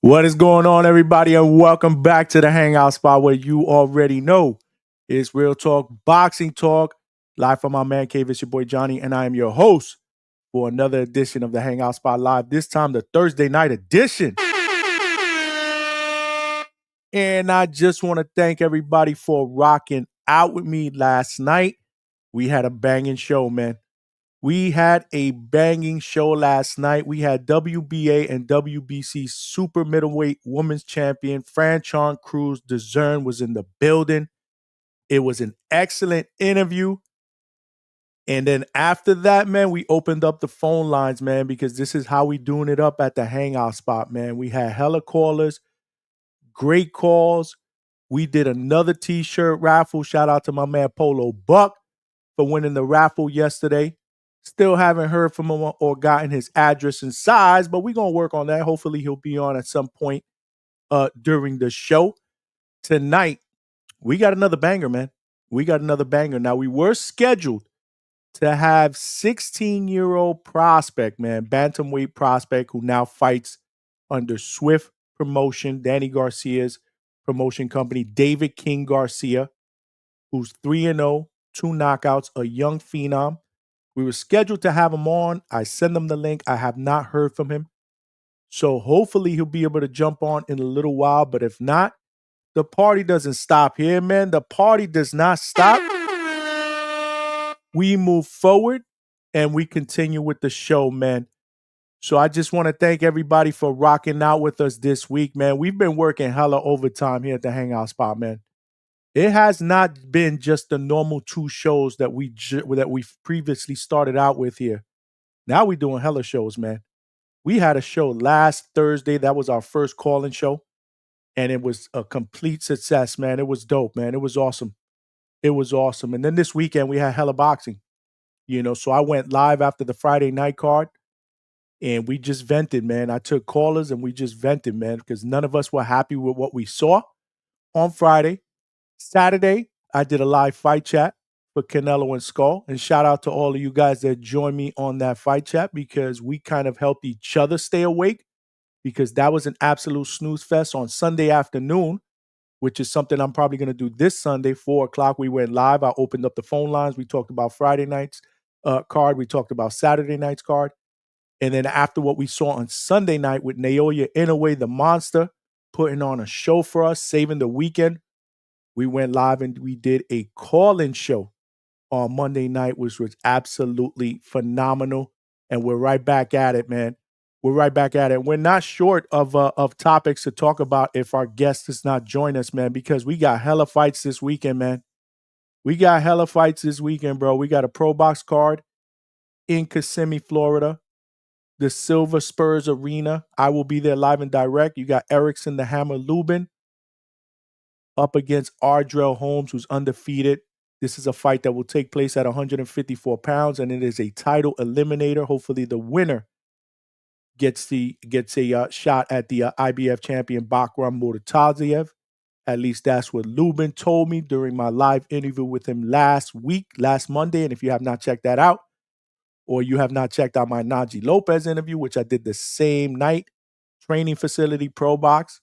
What is going on, everybody, and welcome back to the Hangout spot where you already know it's real talk, boxing talk, live from my man cave. It's your boy Johnny, and I am your host for another edition of the Hangout spot live. This time, the Thursday night edition. And I just want to thank everybody for rocking out with me last night. We had a banging show, man. We had a banging show last night. We had WBA and WBC super middleweight women's champion Franchon Cruz DeZern was in the building. It was an excellent interview. And then after that, man, we opened up the phone lines, man, because this is how we doing it up at the Hangout spot, man. We had hella callers, great calls. We did another t-shirt raffle. Shout out to my man Polo Buck for winning the raffle yesterday. Still haven't heard from him or gotten his address and size, but we're going to work on that. Hopefully he'll be on at some point during the show. Tonight, we got another banger, man. We got another banger. Now, we were scheduled to have 16-year-old prospect, man, bantamweight prospect who now fights under Swift Promotion, Danny Garcia's promotion company, David King Garcia, who's 3-0, 2 knockouts, a young phenom. We were scheduled to have him on. I sent him the link. I have not heard from him. So hopefully he'll be able to jump on in a little while. But if not, the party doesn't stop here, man. The party does not stop. We move forward and we continue with the show, man. So I just want to thank everybody for rocking out with us this week, man. We've been working hella overtime here at the Hangout spot, man. It has not been just the normal 2 shows that we've previously started out with here. Now we're doing hella shows, man. We had a show last Thursday. That was our first call-in show, and it was a complete success, man. It was dope, man. It was awesome. It was awesome. And then this weekend we had hella boxing, so I went live after the Friday night card, and we just vented, man. I took callers and we just vented, man, because none of us were happy with what we saw on Friday. Saturday, I did a live fight chat for Canelo and Skull. And shout out to all of you guys that joined me on that fight chat because we kind of helped each other stay awake because that was an absolute snooze fest on Sunday afternoon, which is something I'm probably going to do this Sunday, 4 o'clock. We went live. I opened up the phone lines. We talked about Friday night's card. We talked about Saturday night's card. And then after what we saw on Sunday night with Naoya Inoue, the monster, putting on a show for us, saving the weekend, we went live and we did a call-in show on Monday night, which was absolutely phenomenal. And we're right back at it, man. We're right back at it. We're not short of topics to talk about if our guest does not join us, man, because we got hella fights this weekend, man. We got hella fights this weekend, bro. We got a Pro Box card in Kissimmee, Florida, the Silver Spurs Arena. I will be there live and direct. You got Erickson the Hammer Lubin up against Ardrell Holmes, who's undefeated. This is a fight that will take place at 154 pounds, and it is a title eliminator. Hopefully the winner gets a shot at the IBF champion Bakram Murtaziev. At least that's what Lubin told me during my live interview with him last Monday. And if you have not checked that out, or you have not checked out my Najee Lopez interview, which I did the same night, training facility Pro Box,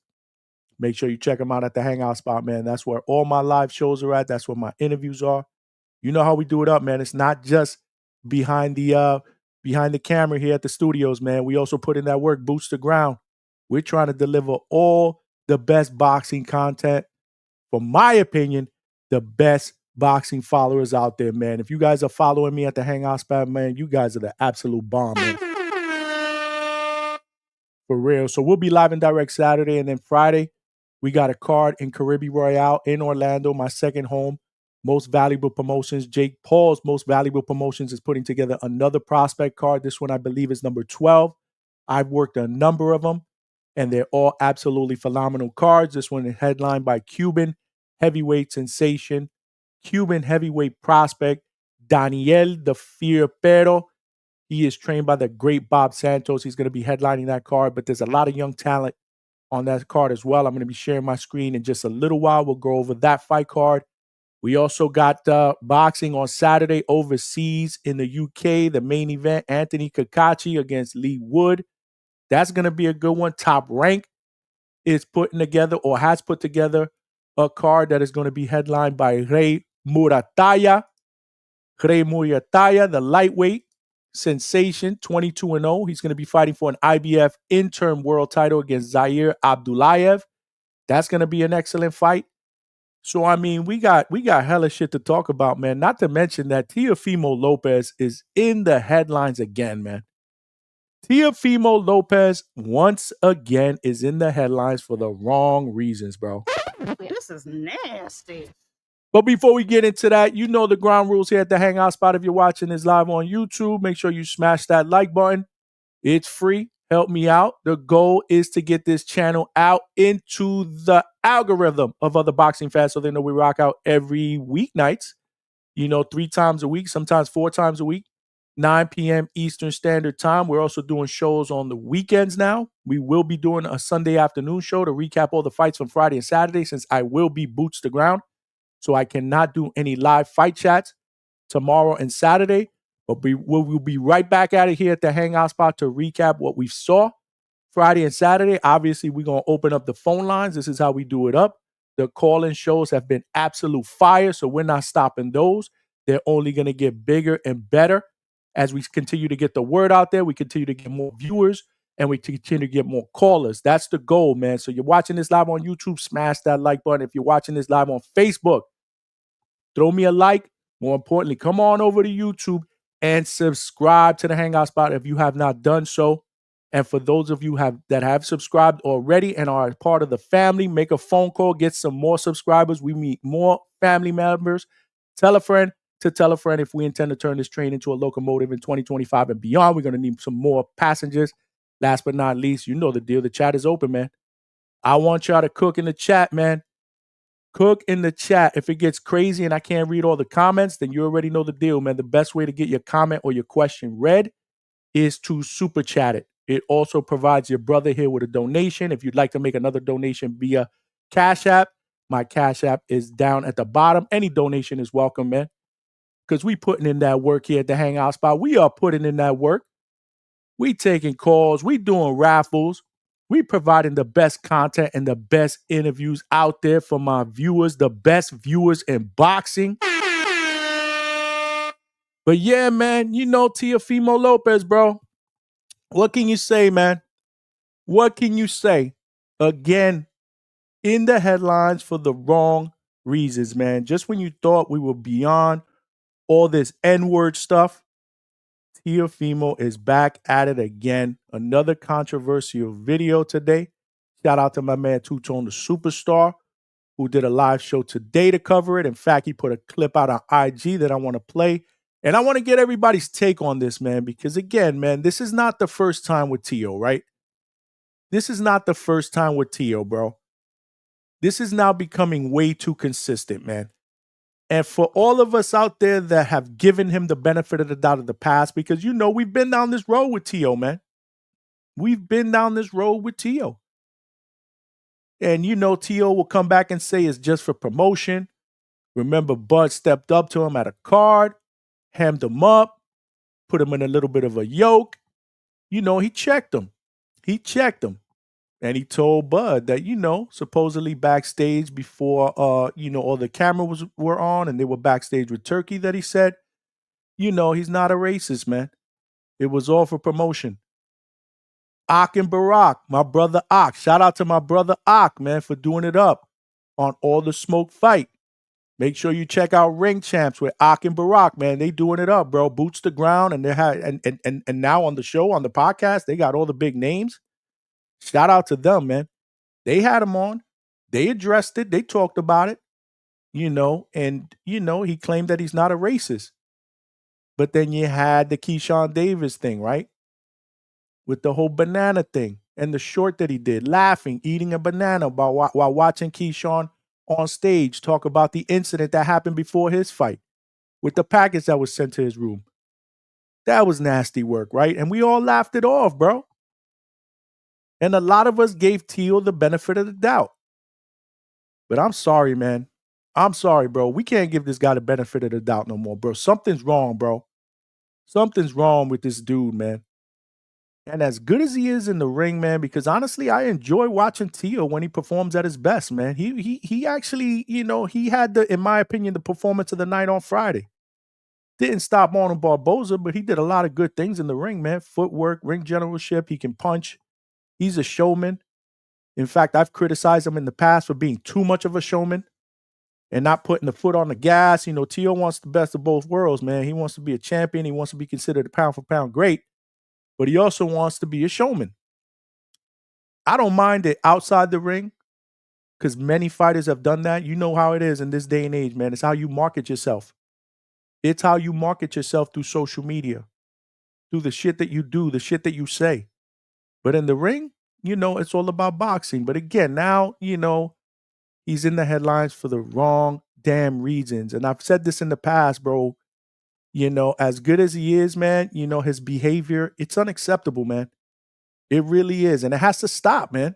make sure you check them out at the Hangout spot, man. That's where all my live shows are at. That's where my interviews are. You know how we do it up, man. It's not just behind the camera here at the studios, man. We also put in that work, boots to ground. We're trying to deliver all the best boxing content. For my opinion, the best boxing followers out there, man. If you guys are following me at the Hangout spot, man, you guys are the absolute bomb, man. For real. So we'll be live and direct Saturday, and then Friday, we got a card in Caribbean Royale in Orlando, my second home. Most Valuable Promotions. Jake Paul's Most Valuable Promotions is putting together another prospect card. This one, I believe, is number 12. I've worked a number of them, and they're all absolutely phenomenal cards. This one is headlined by Cuban heavyweight sensation, Cuban heavyweight prospect, Daniel the Fierpero. He is trained by the great Bob Santos. He's going to be headlining that card, but there's a lot of young talent on that card as well. I'm going to be sharing my screen in just a little while. We'll go over that fight card. We also got boxing on Saturday overseas in the UK, the main event, Anthony Kakachi against Lee Wood. That's going to be a good one. Top Rank is putting together or has put together a card that is going to be headlined by Rey Murataya. Rey Murataya, the lightweight sensation, 22-0. He's going to be fighting for an IBF interim world title against Zaire Abdullayev. That's going to be an excellent fight. So I mean, we got hella shit to talk about, man. Not to mention that Teofimo Lopez is in the headlines again, man. Teofimo Lopez once again is in the headlines for the wrong reasons, bro. This is nasty. But before we get into that, you know the ground rules here at the Hangout Spot. If you're watching this live on YouTube, make sure you smash that like button. It's free. Help me out. The goal is to get this channel out into the algorithm of other boxing fans so they know we rock out every weeknights, 3 times a week, sometimes 4 times a week, 9 p.m. Eastern Standard Time. We're also doing shows on the weekends now. We will be doing a Sunday afternoon show to recap all the fights from Friday and Saturday since I will be boots to ground. So I cannot do any live fight chats tomorrow and Saturday. But we'll be right back at it here at the Hangout Spot to recap what we saw Friday and Saturday. Obviously, we're going to open up the phone lines. This is how we do it up. The call-in shows have been absolute fire, so we're not stopping those. They're only going to get bigger and better as we continue to get the word out there. We continue to get more viewers, and we continue to get more callers. That's the goal, man. So you're watching this live on YouTube, smash that like button. If you're watching this live on Facebook, throw me a like. More importantly, come on over to YouTube and subscribe to the Hangout Spot if you have not done so. And for those of you that have subscribed already and are part of the family, make a phone call, get some more subscribers. We meet more family members. Tell a friend to tell a friend if we intend to turn this train into a locomotive in 2025 and beyond. We're going to need some more passengers. Last but not least, you know the deal. The chat is open, man. I want y'all to cook in the chat, man. Cook in the chat. If it gets crazy and I can't read all the comments, then you already know the deal, man. The best way to get your comment or your question read is to super chat it. It also provides your brother here with a donation. If you'd like to make another donation via Cash App, my Cash App is down at the bottom. Any donation is welcome, man, because we putting in that work here at the Hangout Spot. We are putting in that work. We taking calls. We doing raffles. We providing the best content and the best interviews out there for my viewers, the best viewers in boxing. But yeah, man, Teofimo Lopez, bro. What can you say, man? What can you say? Again, in the headlines for the wrong reasons, man. Just when you thought we were beyond all this N-word stuff, Teofimo is back at it again. Another controversial video today. Shout out to my man Two-Tone the Superstar, who did a live show today to cover it. In fact, he put a clip out on IG that I want to play. And I want to get everybody's take on this, man, because again, man, this is not the first time with Teo, right? This is not the first time with Teo, bro. This is now becoming way too consistent, man. And for all of us out there that have given him the benefit of the doubt of the past, because we've been down this road with Teo, man. We've been down this road with Teo. And Teo will come back and say it's just for promotion. Remember, Bud stepped up to him at a card, hemmed him up, put him in a little bit of a yoke. He checked him. And he told Bud that, supposedly backstage before, all the cameras were on and they were backstage with Turkey, that he said, he's not a racist, man. It was all for promotion. Ak and Barack, my brother Ak. Shout out to my brother Ak, man, for doing it up on All the Smoke Fight. Make sure you check out Ring Champs with Ak and Barack, man. They doing it up, bro. Boots to ground, and and now on the show, on the podcast, they got all the big names. Shout out to them, man. They had him on. They addressed it. They talked about it, and he claimed that he's not a racist. But then you had the Keyshawn Davis thing, right? With the whole banana thing and the short that he did, laughing, eating a banana while watching Keyshawn on stage talk about the incident that happened before his fight with the package that was sent to his room. That was nasty work, right? And we all laughed it off, bro. And a lot of us gave Teo the benefit of the doubt. But I'm sorry, man. I'm sorry, bro. We can't give this guy the benefit of the doubt no more, bro. Something's wrong, bro. Something's wrong with this dude, man. And as good as he is in the ring, man, because honestly, I enjoy watching Tio when he performs at his best, man. He actually, he had in my opinion, the performance of the night on Friday. Didn't stop Arnold Barboza, but he did a lot of good things in the ring, man. Footwork, ring generalship, he can punch. He's a showman. In fact, I've criticized him in the past for being too much of a showman and not putting the foot on the gas. Tio wants the best of both worlds, man. He wants to be a champion. He wants to be considered a pound for pound great, but he also wants to be a showman. I don't mind it outside the ring because many fighters have done that. You know how it is in this day and age, man. It's how you market yourself. It's how you market yourself through social media, through the shit that you do, the shit that you say. But in the ring, it's all about boxing. But again, now, he's in the headlines for the wrong damn reasons. And I've said this in the past, bro. As good as he is, man, his behavior, it's unacceptable, man. It really is. And it has to stop, man.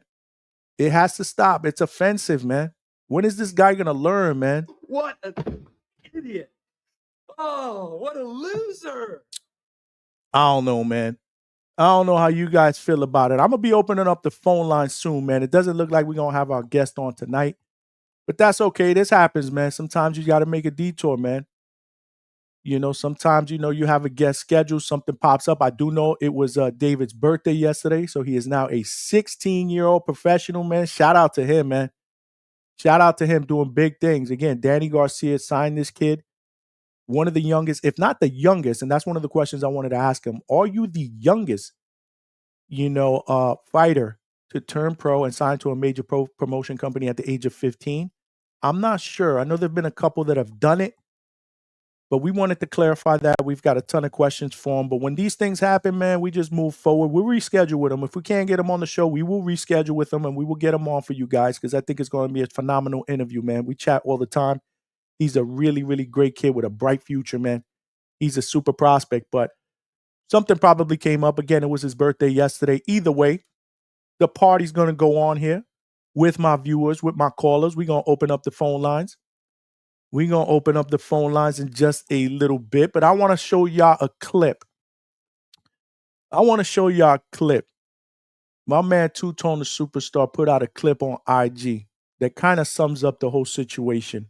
It has to stop. It's offensive, man. When is this guy going to learn, man? What an idiot. Oh, what a loser. I don't know, man. I don't know how you guys feel about it. I'm going to be opening up the phone line soon, man. It doesn't look like we're going to have our guest on tonight. But that's okay. This happens, man. Sometimes you got to make a detour, man. Sometimes, you have a guest schedule, something pops up. I do know it was David's birthday yesterday, so he is now a 16-year-old professional, man. Shout out to him, man. Shout out to him doing big things. Again, Danny Garcia signed this kid, one of the youngest, if not the youngest, and that's one of the questions I wanted to ask him. Are you the youngest, fighter to turn pro and sign to a major promotion company at the age of 15? I'm not sure. I know there have been a couple that have done it, but we wanted to clarify that. We've got a ton of questions for him. But when these things happen, man, we just move forward. We'll reschedule with him. If we can't get him on the show, we will reschedule with him and we will get him on for you guys because I think it's going to be a phenomenal interview, man. We chat all the time. He's a really, really great kid with a bright future, man. He's a super prospect, but something probably came up. Again, it was his birthday yesterday. Either way, the party's going to go on here with my viewers, with my callers. We're going to open up the phone lines. We're going to open up the phone lines in just a little bit, but I want to show y'all a clip. My man, Two Tone the Superstar, put out a clip on IG that kind of sums up the whole situation.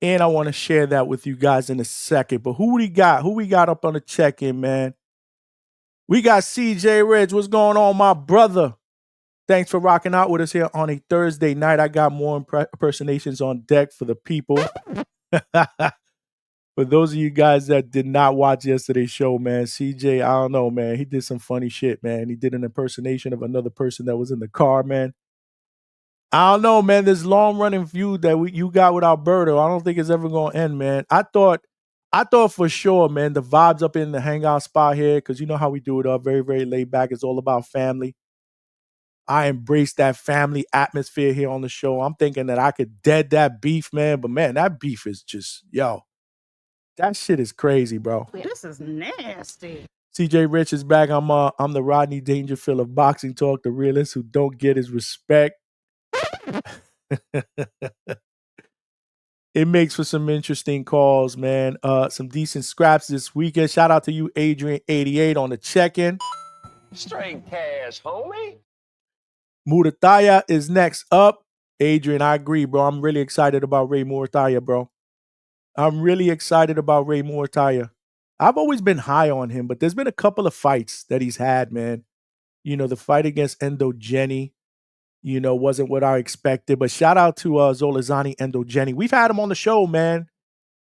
And I want to share that with you guys in a second. But who we got? Who we got up on the check-in, man? We got CJ Reg. What's going on, my brother? Thanks for rocking out with us here on a Thursday night. I got more impersonations on deck for the people. For those of you guys that did not watch yesterday's show, man, CJ, I don't know, man. He did some funny shit, man. He did an impersonation of another person that was in the car, man. I don't know, man. This long-running feud that you got with Alberto, I don't think it's ever going to end, man. I thought for sure, man, the vibes up in the hangout spot here, because you know how we do it up, very, very laid back. It's all about family. I embrace that family atmosphere here on the show. I'm thinking that I could dead that beef, man. But, man, that beef is just, that shit is crazy, bro. This is nasty. CJ Rich is back. I'm the Rodney Dangerfield of boxing talk, the realist who don't get his respect. It makes for some interesting calls, man. Some decent scraps this weekend. Shout out to you, Adrian88 on the check-in. Straight cash, homie. Murataya is next up. Adrian, I agree, bro. I'm really excited about Ray Murataya, bro. I'm really excited about Ray Murataya. I've always been high on him, but there's been a couple of fights that he's had, man. The fight against Endo Jenny, wasn't what I expected. But shout out to Zolazani Endo Jenny. We've had him on the show, man.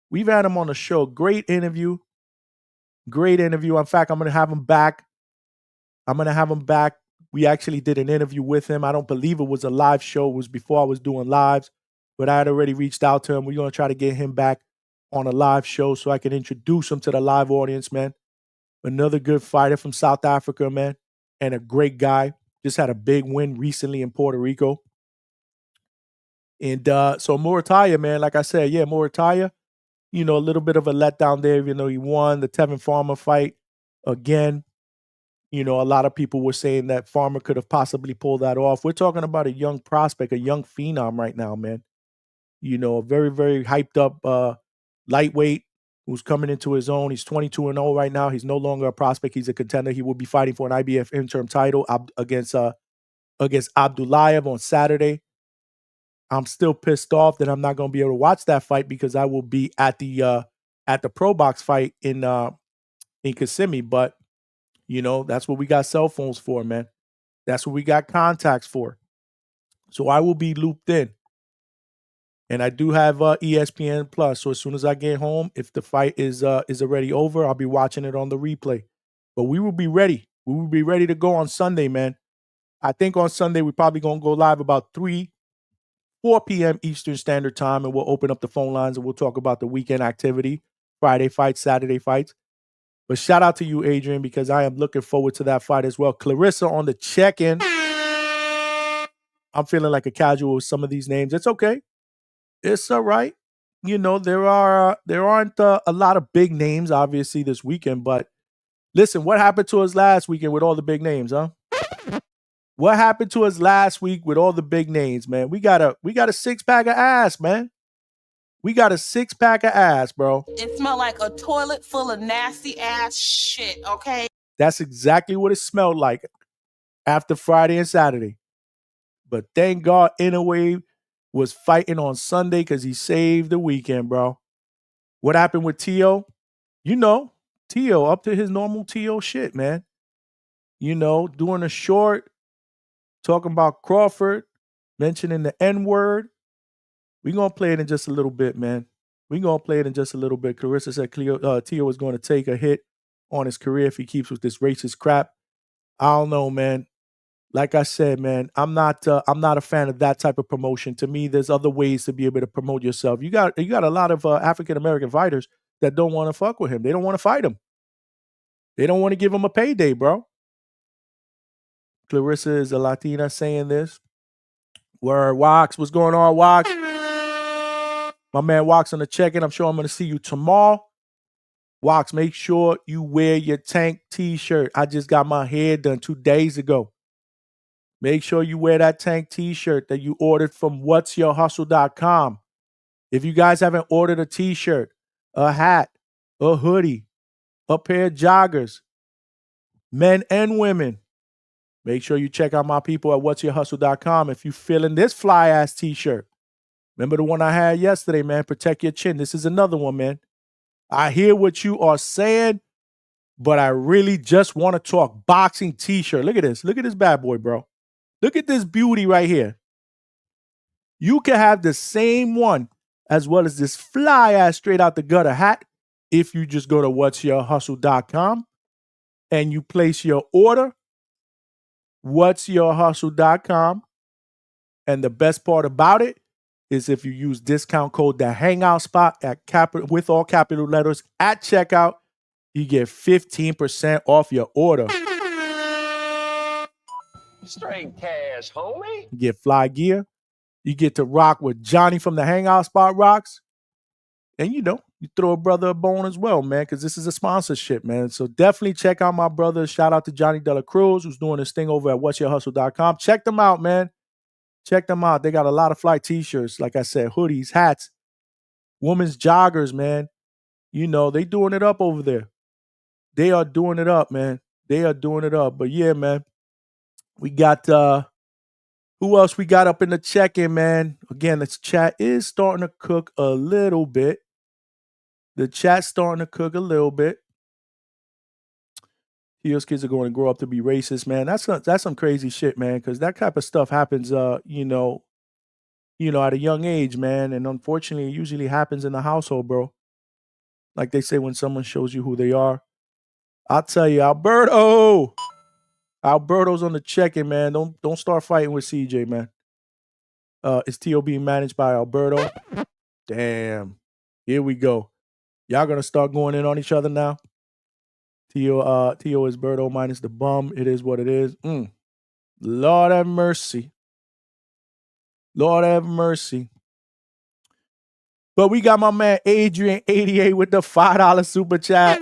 We've had him on the show. Great interview. In fact, I'm going to have him back. We actually did an interview with him. I don't believe it was a live show. It was before I was doing lives, but I had already reached out to him. We're going to try to get him back on a live show so I can introduce him to the live audience, man. Another good fighter from South Africa, man, and a great guy. Just had a big win recently in Puerto Rico. And so Murataya, man, like I said, Murataya, a little bit of a letdown there, even though he won the Tevin Farmer fight again. A lot of people were saying that Farmer could have possibly pulled that off. We're talking about a young prospect, a young phenom right now, man. A very, very hyped up lightweight who's coming into his own. He's 22-0 right now. He's no longer a prospect. He's a contender. He will be fighting for an IBF interim title against Abdullayev on Saturday. I'm still pissed off that I'm not going to be able to watch that fight because I will be at the Pro Box fight in Kissimmee. But that's what we got cell phones for, man. That's what we got contacts for. So I will be looped in. And I do have ESPN Plus. So as soon as I get home, if the fight is already over, I'll be watching it on the replay. But we will be ready. We will be ready to go on Sunday, man. I think on Sunday we're probably going to go live about 4 p.m. Eastern Standard Time, and we'll open up the phone lines and we'll talk about the weekend activity, Friday fights, Saturday fights. But shout out to you, Adrian, because I am looking forward to that fight as well. Clarissa on the check-in. I'm feeling like a casual with some of these names. It's okay. It's all right. There aren't a lot of big names, obviously, this weekend. But listen, what happened to us last weekend with all the big names, huh? What happened to us last week with all the big names, man? We got a 6-pack of ass, man. We got a 6-pack of ass, bro. It smelled like a toilet full of nasty ass shit, okay? That's exactly what it smelled like after Friday and Saturday. But thank God Inoue was fighting on Sunday because he saved the weekend, bro. What happened with Teo? Teo up to his normal Teo shit, man. Doing a short, talking about Crawford, mentioning the N-word. We're going to play it in just a little bit, man. We're going to play it in just a little bit. Clarissa said Teo is going to take a hit on his career if he keeps with this racist crap. I don't know, man. Like I said, man, I'm not a fan of that type of promotion. To me, there's other ways to be able to promote yourself. You got a lot of African-American fighters that don't want to fuck with him. They don't want to fight him. They don't want to give him a payday, bro. Clarissa is a Latina saying this. Word, Wax. What's going on, Wax? My man Wax on the check-in. I'm sure I'm going to see you tomorrow. Wax, make sure you wear your Tank t-shirt. I just got my hair done 2 days ago. Make sure you wear that Tank t-shirt that you ordered from whatsyourhustle.com. If you guys haven't ordered a t-shirt, a hat, a hoodie, a pair of joggers, men and women, make sure you check out my people at whatsyourhustle.com if you're feeling this fly-ass t-shirt. Remember the one I had yesterday, man? Protect your chin. This is another one, man. I hear what you are saying, but I really just want to talk boxing t-shirt. Look at this. Look at this bad boy, bro. Look at this beauty right here. You can have the same one as well as this fly-ass straight out the gutter hat if you just go to whatsyourhustle.com and you place your order, whatsyourhustle.com. And the best part about it is if you use discount code the Hangout Spot with all capital letters at checkout, you get 15% off your order. Straight cash, homie. You get fly gear. You get to rock with Johnny from the Hangout Spot rocks. And you throw a brother a bone as well, man, because this is a sponsorship, man. So definitely check out my brother. Shout out to Johnny Dela Cruz, who's doing this thing over at whatsyourhustle.com. Check them out, man. Check them out. They got a lot of fly t-shirts, like I said, hoodies, hats, women's joggers, man. They doing it up over there. They are doing it up, man. They are doing it up. But yeah, man, we got who else we got up in the check-in, man? Again, this chat is starting to cook a little bit. The chat's starting to cook a little bit. Those kids are going to grow up to be racist, man. That's some crazy shit, man, because that type of stuff happens, at a young age, man. And unfortunately, it usually happens in the household, bro. Like they say when someone shows you who they are. I'll tell you, Alberto's on the check-in, man. Don't start fighting with CJ, man. Is Teo being managed by Alberto? Damn. Here we go. Y'all gonna start going in on each other now? Teo is Berto minus the bum. It is what it is. Lord have mercy. Lord have mercy. But we got my man Adrian 88 with the $5 super chat.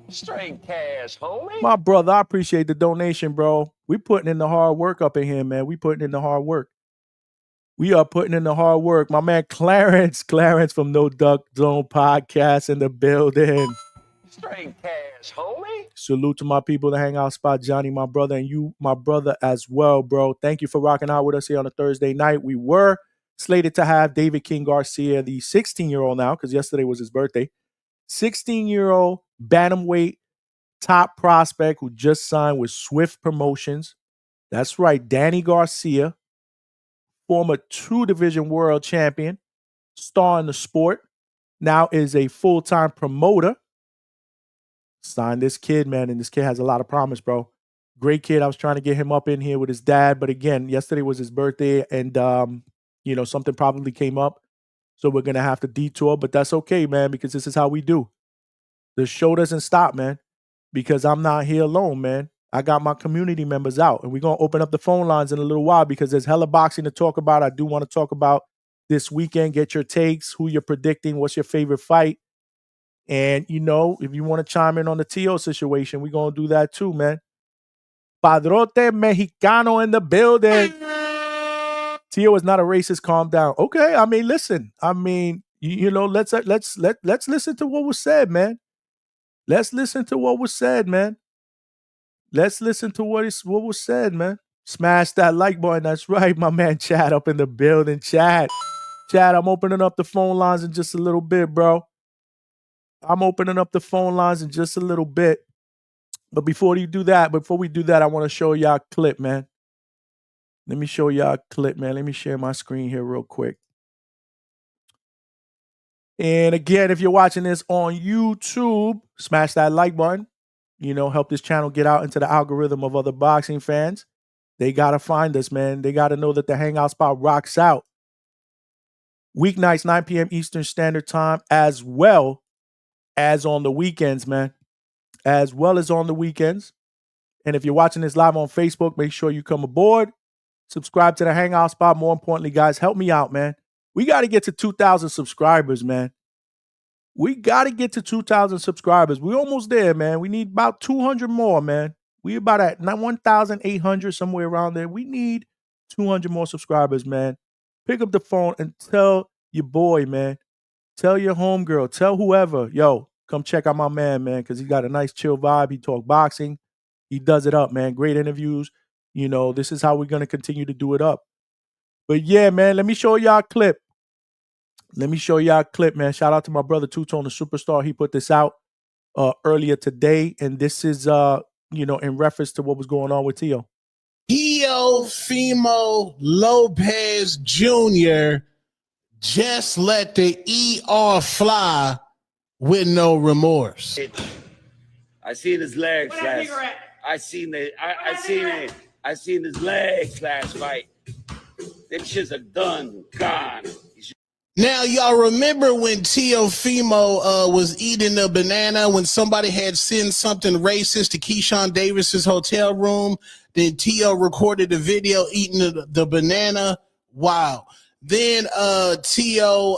Straight cash, homie. My brother, I appreciate the donation, bro. We putting in the hard work up in here, man. We putting in the hard work. We are putting in the hard work. My man Clarence from No Duck Zone Podcast in the building. Straight cash, homie. Salute to my people, the Hangout Spot, Johnny, my brother, and you, my brother, as well, bro. Thank you for rocking out with us here on a Thursday night. We were slated to have David King Garcia, the 16-year-old now, because yesterday was his birthday, 16-year-old bantamweight top prospect who just signed with Swift Promotions. That's right, Danny Garcia, former 2-division world champion, star in the sport, now is a full-time promoter. Signed this kid, man, and this kid has a lot of promise, bro. Great kid. I was trying to get him up in here with his dad, but again, yesterday was his birthday, and something probably came up, so we're gonna have to detour. But that's okay, man, because this is how we do. The show doesn't stop, man, because I'm not here alone, man. I got my community members out, and we're gonna open up the phone lines in a little while because there's hella boxing to talk about. I do want to talk about this weekend. Get your takes, who you're predicting, what's your favorite fight. And, if you want to chime in on the Tio situation, we're going to do that too, man. Padrote Mexicano in the building. Tio is not a racist. Calm down. Okay. I mean, listen. I mean, let's listen to what was said, man. Let's listen to what was said, man. Let's listen to what was said, man. Smash that like button. That's right. My man Chad up in the building. Chad, I'm opening up the phone lines in just a little bit, bro. I'm opening up the phone lines in just a little bit. But before we do that, I want to show y'all a clip, man. Let me show y'all a clip, man. Let me share my screen here real quick. And again, if you're watching this on YouTube, smash that like button. Help this channel get out into the algorithm of other boxing fans. They got to find us, man. They got to know that the Hangout Spot rocks out. Weeknights, 9 p.m. Eastern Standard Time, as well as on the weekends, man. As well as on the weekends. And if you're watching this live on Facebook, make sure you come aboard. Subscribe to the Hangout Spot. More importantly, guys, help me out, man. We got to get to 2,000 subscribers, man. We got to get to 2,000 subscribers. We're almost there, man. We need about 200 more, man. We about at 1,800, somewhere around there. We need 200 more subscribers, man. Pick up the phone and tell your boy, man. Tell your homegirl. Tell whoever. Yo, come check out my man, because he got a nice chill vibe. He talk boxing. He does it up, man. Great interviews. This is how we're going to continue to do it up. But yeah, man, let me show y'all a clip. Man. Shout out to my brother, Two-Tone, the superstar. He put this out earlier today. And this is, in reference to what was going on with Tio. Teofimo Lopez Jr. just let the ER fly with no remorse. I seen his legs last. I seen his legs last fight. Them shits are done, gone. Now, y'all remember when Teofimo was eating a banana when somebody had sent something racist to Keyshawn Davis's hotel room? Then Tio recorded the video eating the banana. Wow. Then Tio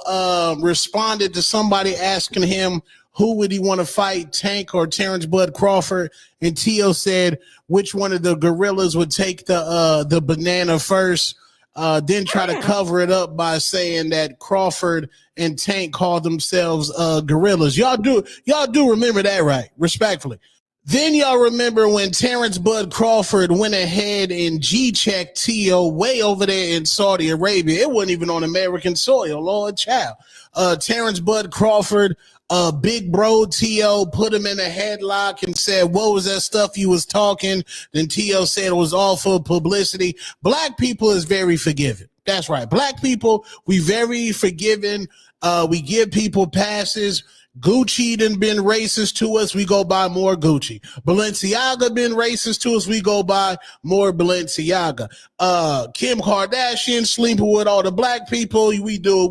responded to somebody asking him who would he want to fight, Tank or Terrence Bud Crawford? And Tio said which one of the gorillas would take the banana first. Then try to cover it up by saying that Crawford and Tank called themselves gorillas. Y'all do remember that, right? Respectfully. Then y'all remember when Terrence Bud Crawford went ahead and G-checked Tio way over there in Saudi Arabia. It wasn't even on American soil, Lord child. Terrence Bud Crawford, big bro Tio, put him in a headlock and said, what was that stuff you was talking? Then Tio said it was all for publicity. Black people is very forgiving. That's right. Black people, we very forgiving. We give people passes. Gucci done been racist to us, we go buy more Gucci. Balenciaga been racist to us, we go buy more Balenciaga. Kim Kardashian sleeping with all the black people, we do.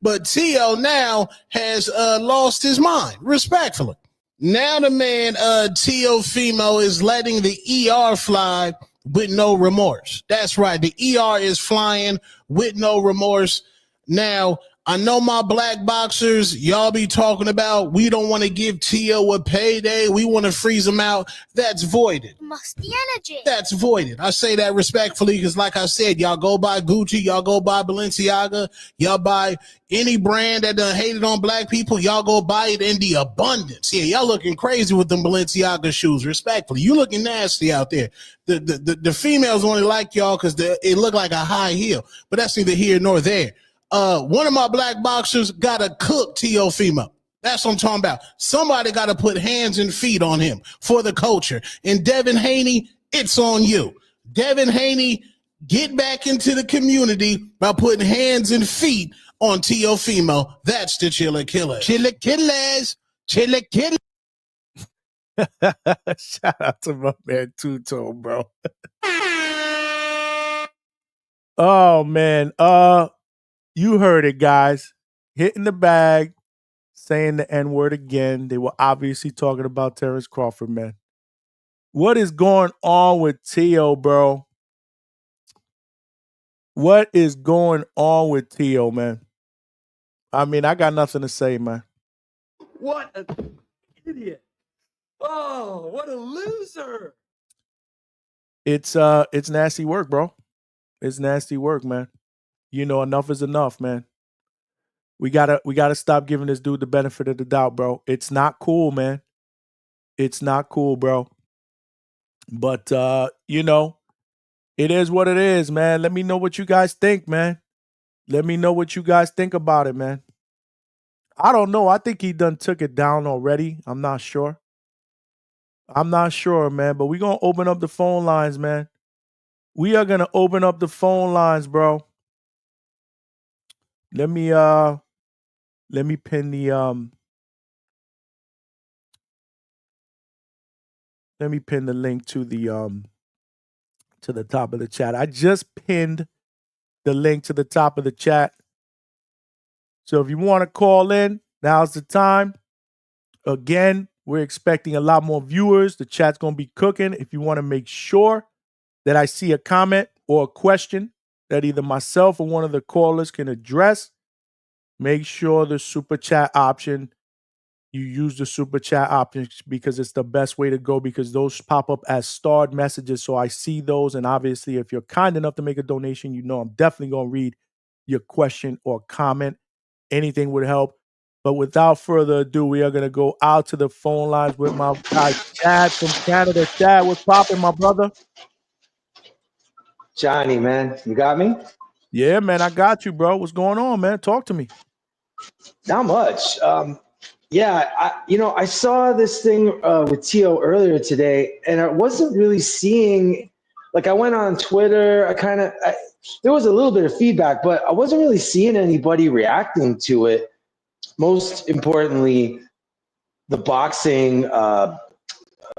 But Tio now has lost his mind, respectfully. Now the man Teofimo is letting the ER fly with no remorse. That's right, the ER is flying with no remorse. Now, I know my black boxers, y'all be talking about we don't want to give Tio a payday. We want to freeze him out. That's voided. Musty energy. That's voided. I say that respectfully because, like I said, y'all go buy Gucci, y'all go buy Balenciaga, y'all buy any brand that done hated on black people, y'all go buy it in the abundance. Yeah, y'all looking crazy with them Balenciaga shoes, respectfully. You looking nasty out there. The females only like y'all because it look like a high heel, but that's neither here nor there. One of my black boxers got to cook Teofimo. That's what I'm talking about. Somebody got to put hands and feet on him for the culture. And Devin Haney, it's on you. Devin Haney, get back into the community by putting hands and feet on Teofimo. That's the Chiller Killer. Chiller Killers. Chiller Killers. Shout out to my man Two-Tone, bro. Oh, man. You heard it, guys. Hitting the bag, saying the N-word again. They were obviously talking about Terrence Crawford, man. What is going on with Tio, bro? What is going on with Tio, man? I mean, I got nothing to say, man. What an idiot. Oh, what a loser. It's nasty work, bro. It's nasty work, man. You know, enough is enough, man. We gotta stop giving this dude the benefit of the doubt, bro. It's not cool, man. It's not cool, bro. But you know, it is what it is, man. Let me know what you guys think, man. Let me know what you guys think about it, man. I don't know. I think he done took it down already. I'm not sure. Man. But we're gonna open up the phone lines, man. We are gonna open up the phone lines, bro. Let me pin the link to the top of the chat. I just pinned the link to the top of the chat. So if you want to call in, now's the time. Again, we're expecting a lot more viewers. The chat's going to be cooking. If you want to make sure that I see a comment or a question that either myself or one of the callers can address, make sure the super chat option, you use the super chat option because it's the best way to go, because those pop up as starred messages. So I see those. And obviously, if you're kind enough to make a donation, you know I'm definitely going to read your question or comment. Anything would help. But without further ado, we are going to go out to the phone lines with my guy, Chad from Canada. Chad, what's popping, my brother? Johnny, man, you got me? Yeah, man, I got you, bro. What's going on, man? Talk to me. Not much. I saw this thing with Tio earlier today, and I wasn't really seeing, like, I went on Twitter, there was a little bit of feedback, but I wasn't really seeing anybody reacting to it. Most importantly, the boxing, what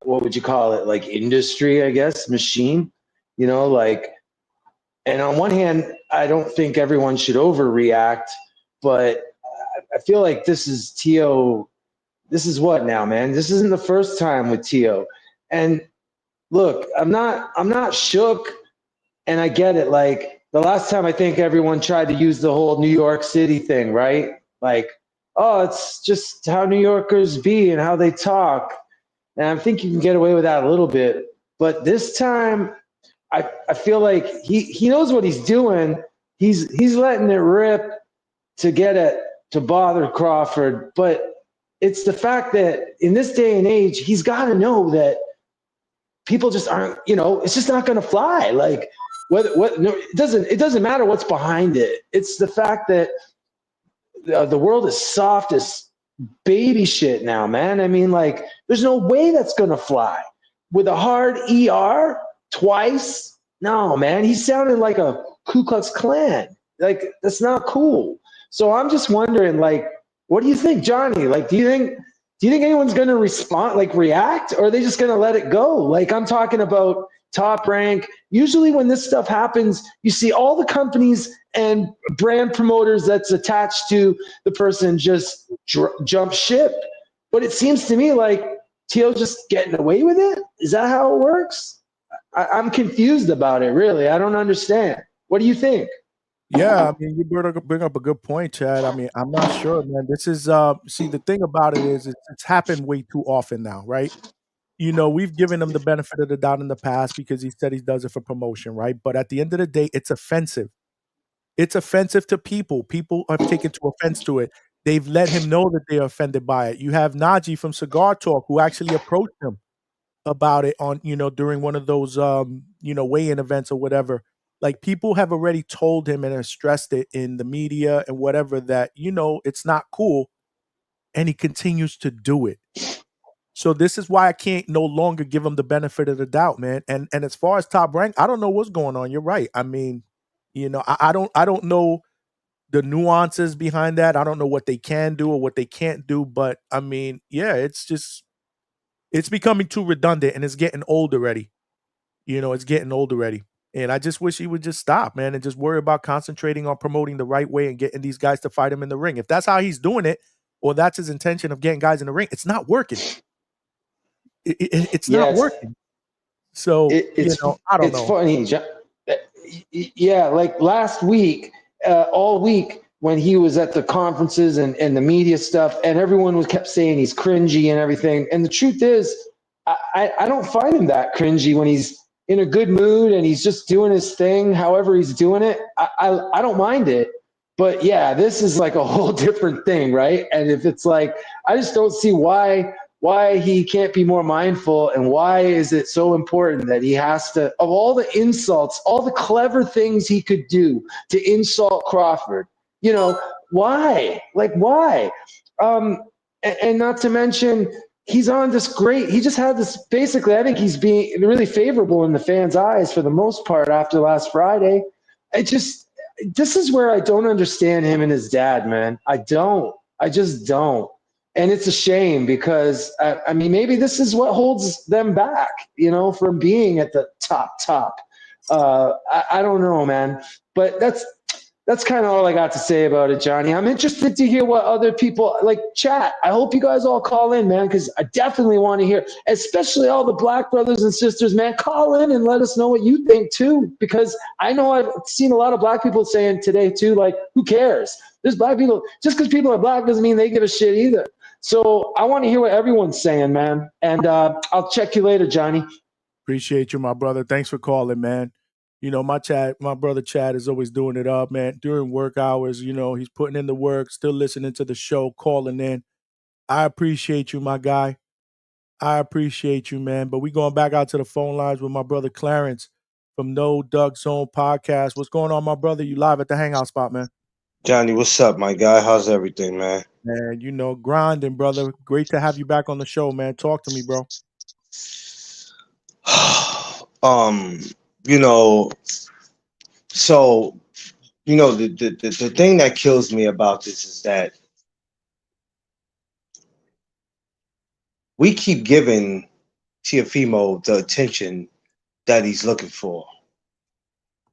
would you call it? Like industry, I guess, machine, and on one hand, I don't think everyone should overreact, but I feel like this is Tio. This is what now, man? This isn't the first time with Tio. And look, I'm not shook, and I get it. Like the last time, I think everyone tried to use the whole New York City thing, right? Like, oh, it's just how New Yorkers be and how they talk. And I think you can get away with that a little bit. But this time, I feel like he knows what he's doing. He's letting it rip to bother Crawford. But it's the fact that in this day and age, he's got to know that people just aren't, it's just not going to fly. Like it doesn't matter what's behind it. It's the fact that the world is soft as baby shit now, man. I mean, like, there's no way that's going to fly with a hard ER twice. No, man, he sounded like a Ku Klux Klan. Like, that's not cool. So I'm just wondering, like, what do you think, Johnny? Like, do you think anyone's going to respond, like react, or are they just going to let it go? Like, I'm talking about Top Rank. Usually when this stuff happens, you see all the companies and brand promoters that's attached to the person just jump ship. But it seems to me like Tio's just getting away with it. Is that how it works? I'm confused about it, really. I don't understand. What do you think? Yeah, I mean, you bring up a good point, Chad. I mean, I'm not sure, man. This is see, the thing about it is it's happened way too often now, right? You know, we've given him the benefit of the doubt in the past because he said he does it for promotion, right? But at the end of the day, it's offensive. It's offensive to people. People have taken to offense to it. They've let him know that they're offended by it. You have Najee from Cigar Talk who actually approached him about it on, during one of those weigh-in events or whatever. Like, people have already told him and have stressed it in the media and whatever that, it's not cool, and he continues to do it. So this is why I can't no longer give him the benefit of the doubt, man. And as far as Top Rank, I don't know what's going on. You're right. I mean, I don't know the nuances behind that. I don't know what they can do or what they can't do. But I mean, yeah, it's becoming too redundant and it's getting old already. It's getting old already. And I just wish he would just stop, man, and just worry about concentrating on promoting the right way and getting these guys to fight him in the ring. If that's how he's doing it, or that's his intention of getting guys in the ring, it's not working. It's Yeah, not working. So, I don't it's know. funny. Yeah, like last week, all week when he was at the conferences and the media stuff, and everyone was kept saying he's cringy and everything. And the truth is, I don't find him that cringy when he's in a good mood and he's just doing his thing, however he's doing it. I don't mind it. But yeah, this is like a whole different thing, right? And if it's like, I just don't see why he can't be more mindful, and why is it so important that he has to, of all the insults, all the clever things he could do to insult Crawford, why? Like, why? And not to mention, he's on this great, he just had this, basically, I think he's being really favorable in the fans' eyes for the most part after last Friday. This is where I don't understand him and his dad, man. I just don't. And it's a shame because, I mean, maybe this is what holds them back, from being at the top. I don't know, man. But that's kind of all I got to say about it, Johnny. I'm interested to hear what other people, like, chat. I hope you guys all call in, man, because I definitely want to hear, especially all the black brothers and sisters, man. Call in and let us know what you think, too, because I know I've seen a lot of black people saying today, too, like, who cares? There's black people. Just because people are black doesn't mean they give a shit either. So I want to hear what everyone's saying, man. And I'll check you later, Johnny. Appreciate you, my brother. Thanks for calling, man. My brother Chad is always doing it up, man. During work hours, he's putting in the work, still listening to the show, calling in. I appreciate you, my guy. I appreciate you, man. But we going back out to the phone lines with my brother Clarence from No Duck Zone Podcast. What's going on, my brother? You live at the Hangout spot, man. Johnny, what's up, my guy? How's everything, man? Man, grinding, brother. Great to have you back on the show, man. Talk to me, bro. So, the thing that kills me about this is that we keep giving Teofimo the attention that he's looking for.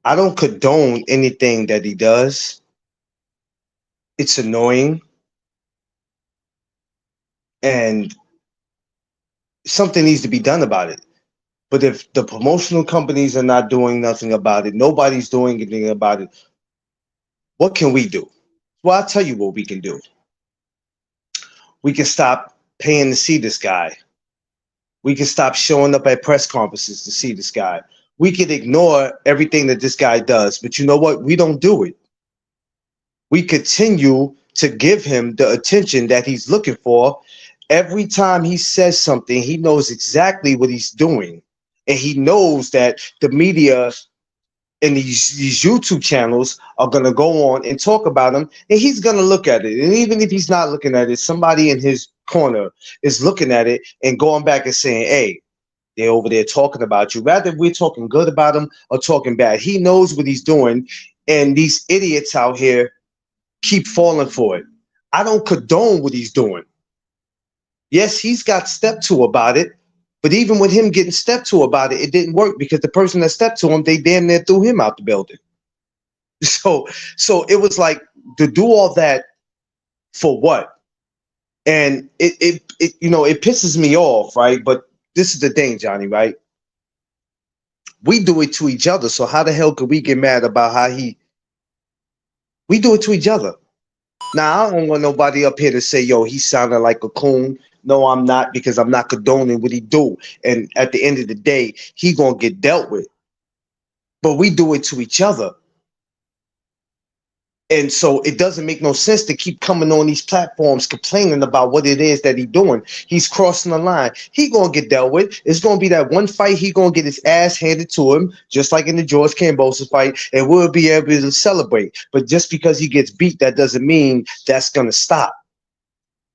I don't condone anything that he does. It's annoying. And something needs to be done about it. But if the promotional companies are not doing nothing about it, nobody's doing anything about it, what can we do? Well, I'll tell you what we can do. We can stop paying to see this guy. We can stop showing up at press conferences to see this guy. We can ignore everything that this guy does. But you know what? We don't do it. We continue to give him the attention that he's looking for. Every time he says something, he knows exactly what he's doing. And he knows that the media and these YouTube channels are going to go on and talk about him, and he's going to look at it. And even if he's not looking at it, somebody in his corner is looking at it and going back and saying, hey, they're over there talking about you. Rather we're talking good about him or talking bad. He knows what he's doing, and these idiots out here keep falling for it. I don't condone what he's doing. Yes, he's got stepped to about it. But even with him getting stepped to about it, it didn't work because the person that stepped to him, they damn near threw him out the building. So it was like, to do all that for what? And it pisses me off, right? But this is the thing, Johnny, right? We do it to each other. So how the hell could we get mad about how he We do it to each other. Now, I don't want nobody up here to say, yo, he sounded like a coon. No, I'm not, because I'm not condoning what he do. And at the end of the day, he gonna get dealt with. But we do it to each other. And so it doesn't make no sense to keep coming on these platforms complaining about what it is that he's doing. He's crossing the line. He gonna get dealt with. It's gonna be that one fight. He gonna get his ass handed to him, just like in the George Kambosos fight, and we'll be able to celebrate. But just because he gets beat, that doesn't mean that's gonna stop.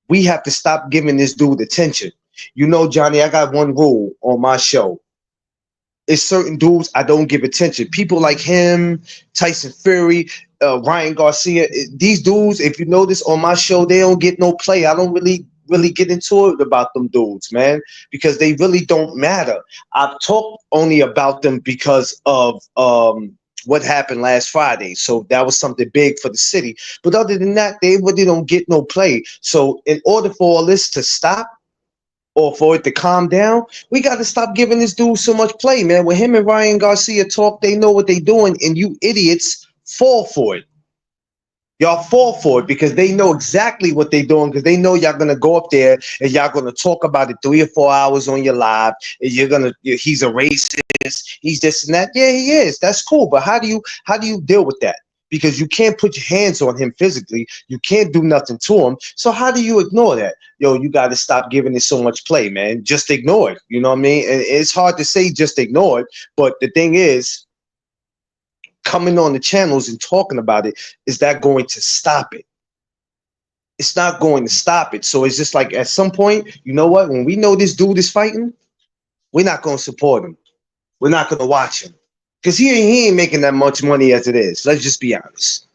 We have to stop giving this dude attention. You know, Johnny, I got one rule on my show. It's certain dudes I don't give attention. People like him, Tyson Fury, Ryan Garcia. These dudes, if you notice on my show, they don't get no play. I don't really get into it about them dudes, man, because they really don't matter. I've talked only about them because of what happened last Friday. So that was something big for the city. But other than that, they really don't get no play. So in order for all this to stop, or for it to calm down, we got to stop giving this dude so much play, man. When him and Ryan Garcia talk, they know what they doing, and you idiots fall for it. Y'all fall for it because they know exactly what they doing, because they know y'all gonna go up there and y'all gonna talk about it 3 or 4 hours on your live, and he's a racist, he's this and that. Yeah, he is. That's cool. But how do you deal with that? Because you can't put your hands on him physically. You can't do nothing to him. So how do you ignore that? Yo, you got to stop giving it so much play, man. Just ignore it. You know what I mean? And it's hard to say just ignore it. But the thing is, coming on the channels and talking about it, is that going to stop it? It's not going to stop it. So it's just like, at some point, you know what? When we know this dude is fighting, we're not going to support him. We're not going to watch him. Because he ain't making that much money as it is. Let's just be honest.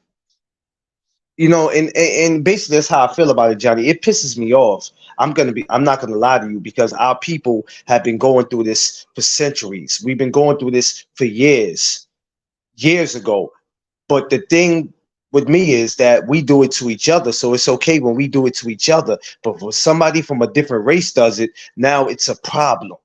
You know, and basically that's how I feel about it, Johnny. It pisses me off. I'm not gonna lie to you, because our people have been going through this for centuries. We've been going through this for years ago. But the thing with me is that we do it to each other. So it's okay when we do it to each other. But when somebody from a different race does it, now it's a problem.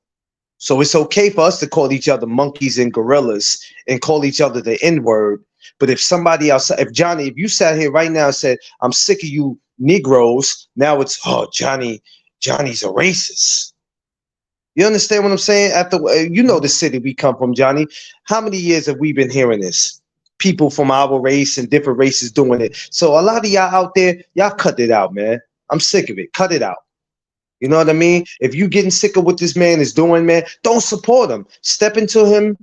So it's okay for us to call each other monkeys and gorillas and call each other the N-word. But if somebody else, if you sat here right now and said, I'm sick of you Negroes, now it's, oh, Johnny's a racist. You understand what I'm saying? You know the city we come from, Johnny. How many years have we been hearing this? People from our race and different races doing it. So a lot of y'all out there, y'all cut it out, man. I'm sick of it. Cut it out. You know what I mean? If you getting sick of what this man is doing, man, don't support him. Step into him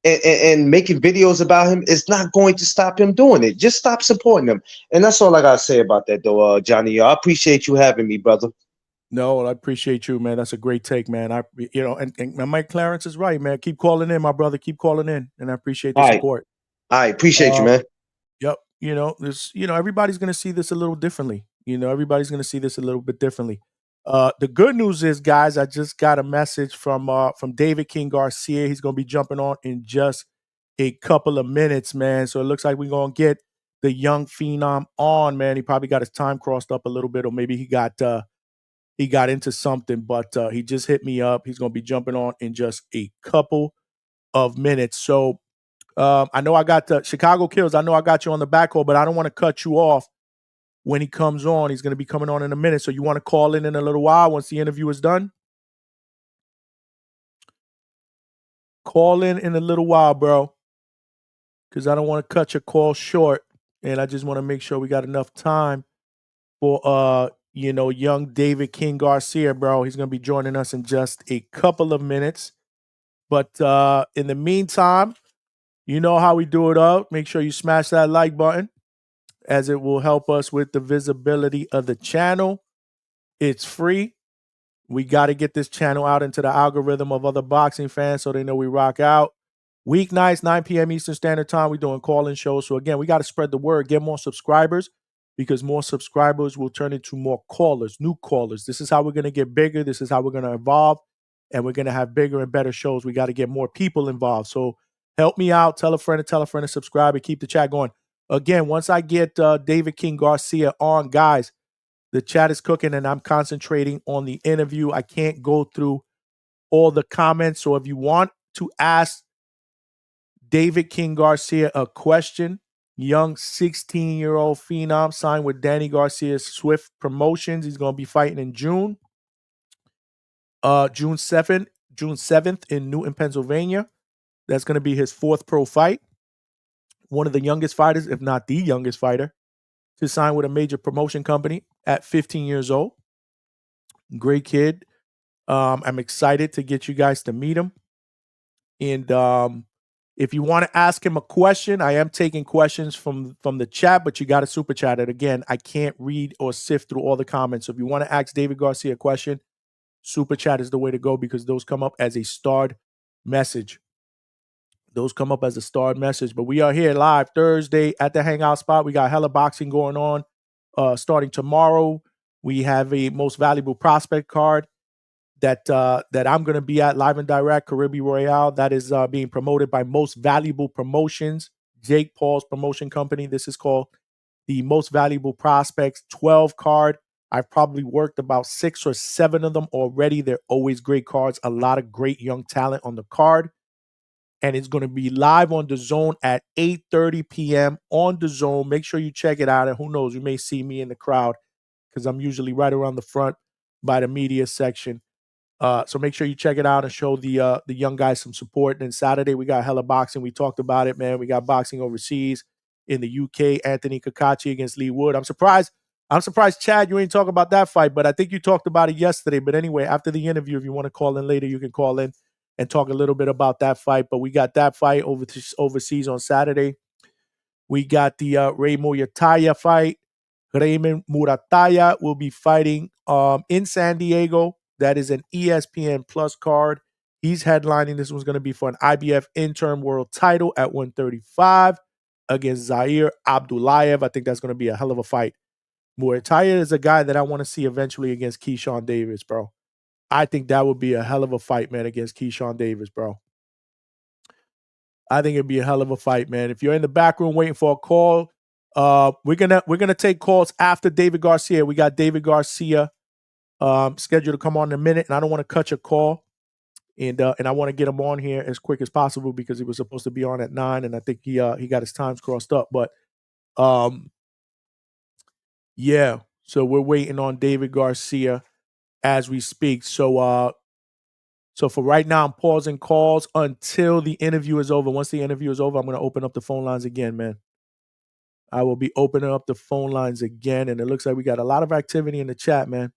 and making videos about him is not going to stop him doing it. Just stop supporting him. And that's all I got to say about that, though, Johnny. I appreciate you having me, brother. No, I appreciate you, man. That's a great take, man. And Mike Clarence is right, man. Keep calling in, my brother. Keep calling in. And I appreciate the support. I appreciate you, man. Yep. Everybody's going to see this a little differently. Everybody's going to see this a little bit differently. The good news is, guys, I just got a message from David King Garcia. He's going to be jumping on in just a couple of minutes, man. So it looks like we're going to get the young Phenom on, man. He probably got his time crossed up a little bit, or maybe he got into something, but he just hit me up. He's going to be jumping on in just a couple of minutes. So I know I got the Chicago Kills. I know I got you on the back call, but I don't want to cut you off when he comes on. He's going to be coming on in a minute. So you want to call in a little while once the interview is done? Call in a little while, bro, because I don't want to cut your call short. And I just want to make sure we got enough time for, young David King Garcia, bro. He's going to be joining us in just a couple of minutes. But in the meantime, you know how we do it up. Make sure you smash that like button, as it will help us with the visibility of the channel. It's free. We got to get this channel out into the algorithm of other boxing fans so they know we rock out. Weeknights, 9 p.m. Eastern Standard Time, we're doing call-in shows. So again, we got to spread the word, get more subscribers, because more subscribers will turn into more callers, new callers. This is how we're going to get bigger. This is how we're going to evolve, and we're going to have bigger and better shows. We got to get more people involved. So help me out. Tell a friend to subscribe, and keep the chat going. Again, once I get David King Garcia on, guys, the chat is cooking, and I'm concentrating on the interview. I can't go through all the comments. So if you want to ask David King Garcia a question, young 16-year-old Phenom signed with Danny Garcia's Swift Promotions. He's going to be fighting in June. June 7th in Newton, Pennsylvania. That's going to be his 4th pro fight. One of the youngest fighters, if not the youngest fighter, to sign with a major promotion company at 15 years old. Great kid. I'm excited to get you guys to meet him. And if you want to ask him a question, I am taking questions from the chat, but you got to super chat it. Again, I can't read or sift through all the comments. So if you want to ask David Garcia a question, super chat is the way to go because those come up as a starred message. Those come up as a starred message. But we are here live Thursday at the Hangout spot. We got hella boxing going on. Starting tomorrow, we have a most valuable prospect card that I'm going to be at live and direct, Caribbean Royale. That is being promoted by Most Valuable Promotions, Jake Paul's promotion company. This is called the Most Valuable Prospects 12 card. I've probably worked about 6 or 7 of them already. They're always great cards. A lot of great young talent on the card. And it's going to be live on DAZN at 8:30 p.m. on DAZN. Make sure you check it out. And who knows, you may see me in the crowd because I'm usually right around the front by the media section. So make sure you check it out and show the young guys some support. And then Saturday, we got hella boxing. We talked about it, man. We got boxing overseas in the UK. Anthony Kakachi against Lee Wood. I'm surprised, Chad, you ain't talking about that fight, but I think you talked about it yesterday. But anyway, after the interview, if you want to call in later, you can call in and talk a little bit about that fight. But we got that fight overseas on Saturday. We got the Ray Murataya fight. Raymond Murataya will be fighting in San Diego. That is an ESPN Plus card. He's headlining. This one's going to be for an IBF interim world title at 135 against Zaire Abdullayev. I think that's going to be a hell of a fight. Murataya is a guy that I want to see eventually against Keyshawn Davis, bro. I think that would be a hell of a fight, man, against Keyshawn Davis, bro. I think it'd be a hell of a fight, man. If you're in the back room waiting for a call, we're gonna take calls after David Garcia. We got David Garcia scheduled to come on in a minute, and I don't want to cut your call, and I want to get him on here as quick as possible because he was supposed to be on at 9, and I think he got his times crossed up. But yeah, so we're waiting on David Garcia as we speak. So for right now, I'm pausing calls until the interview is over. Once the interview is over, I'm going to open up the phone lines again, man. I will be opening up the phone lines again, and it looks like we got a lot of activity in the chat, man.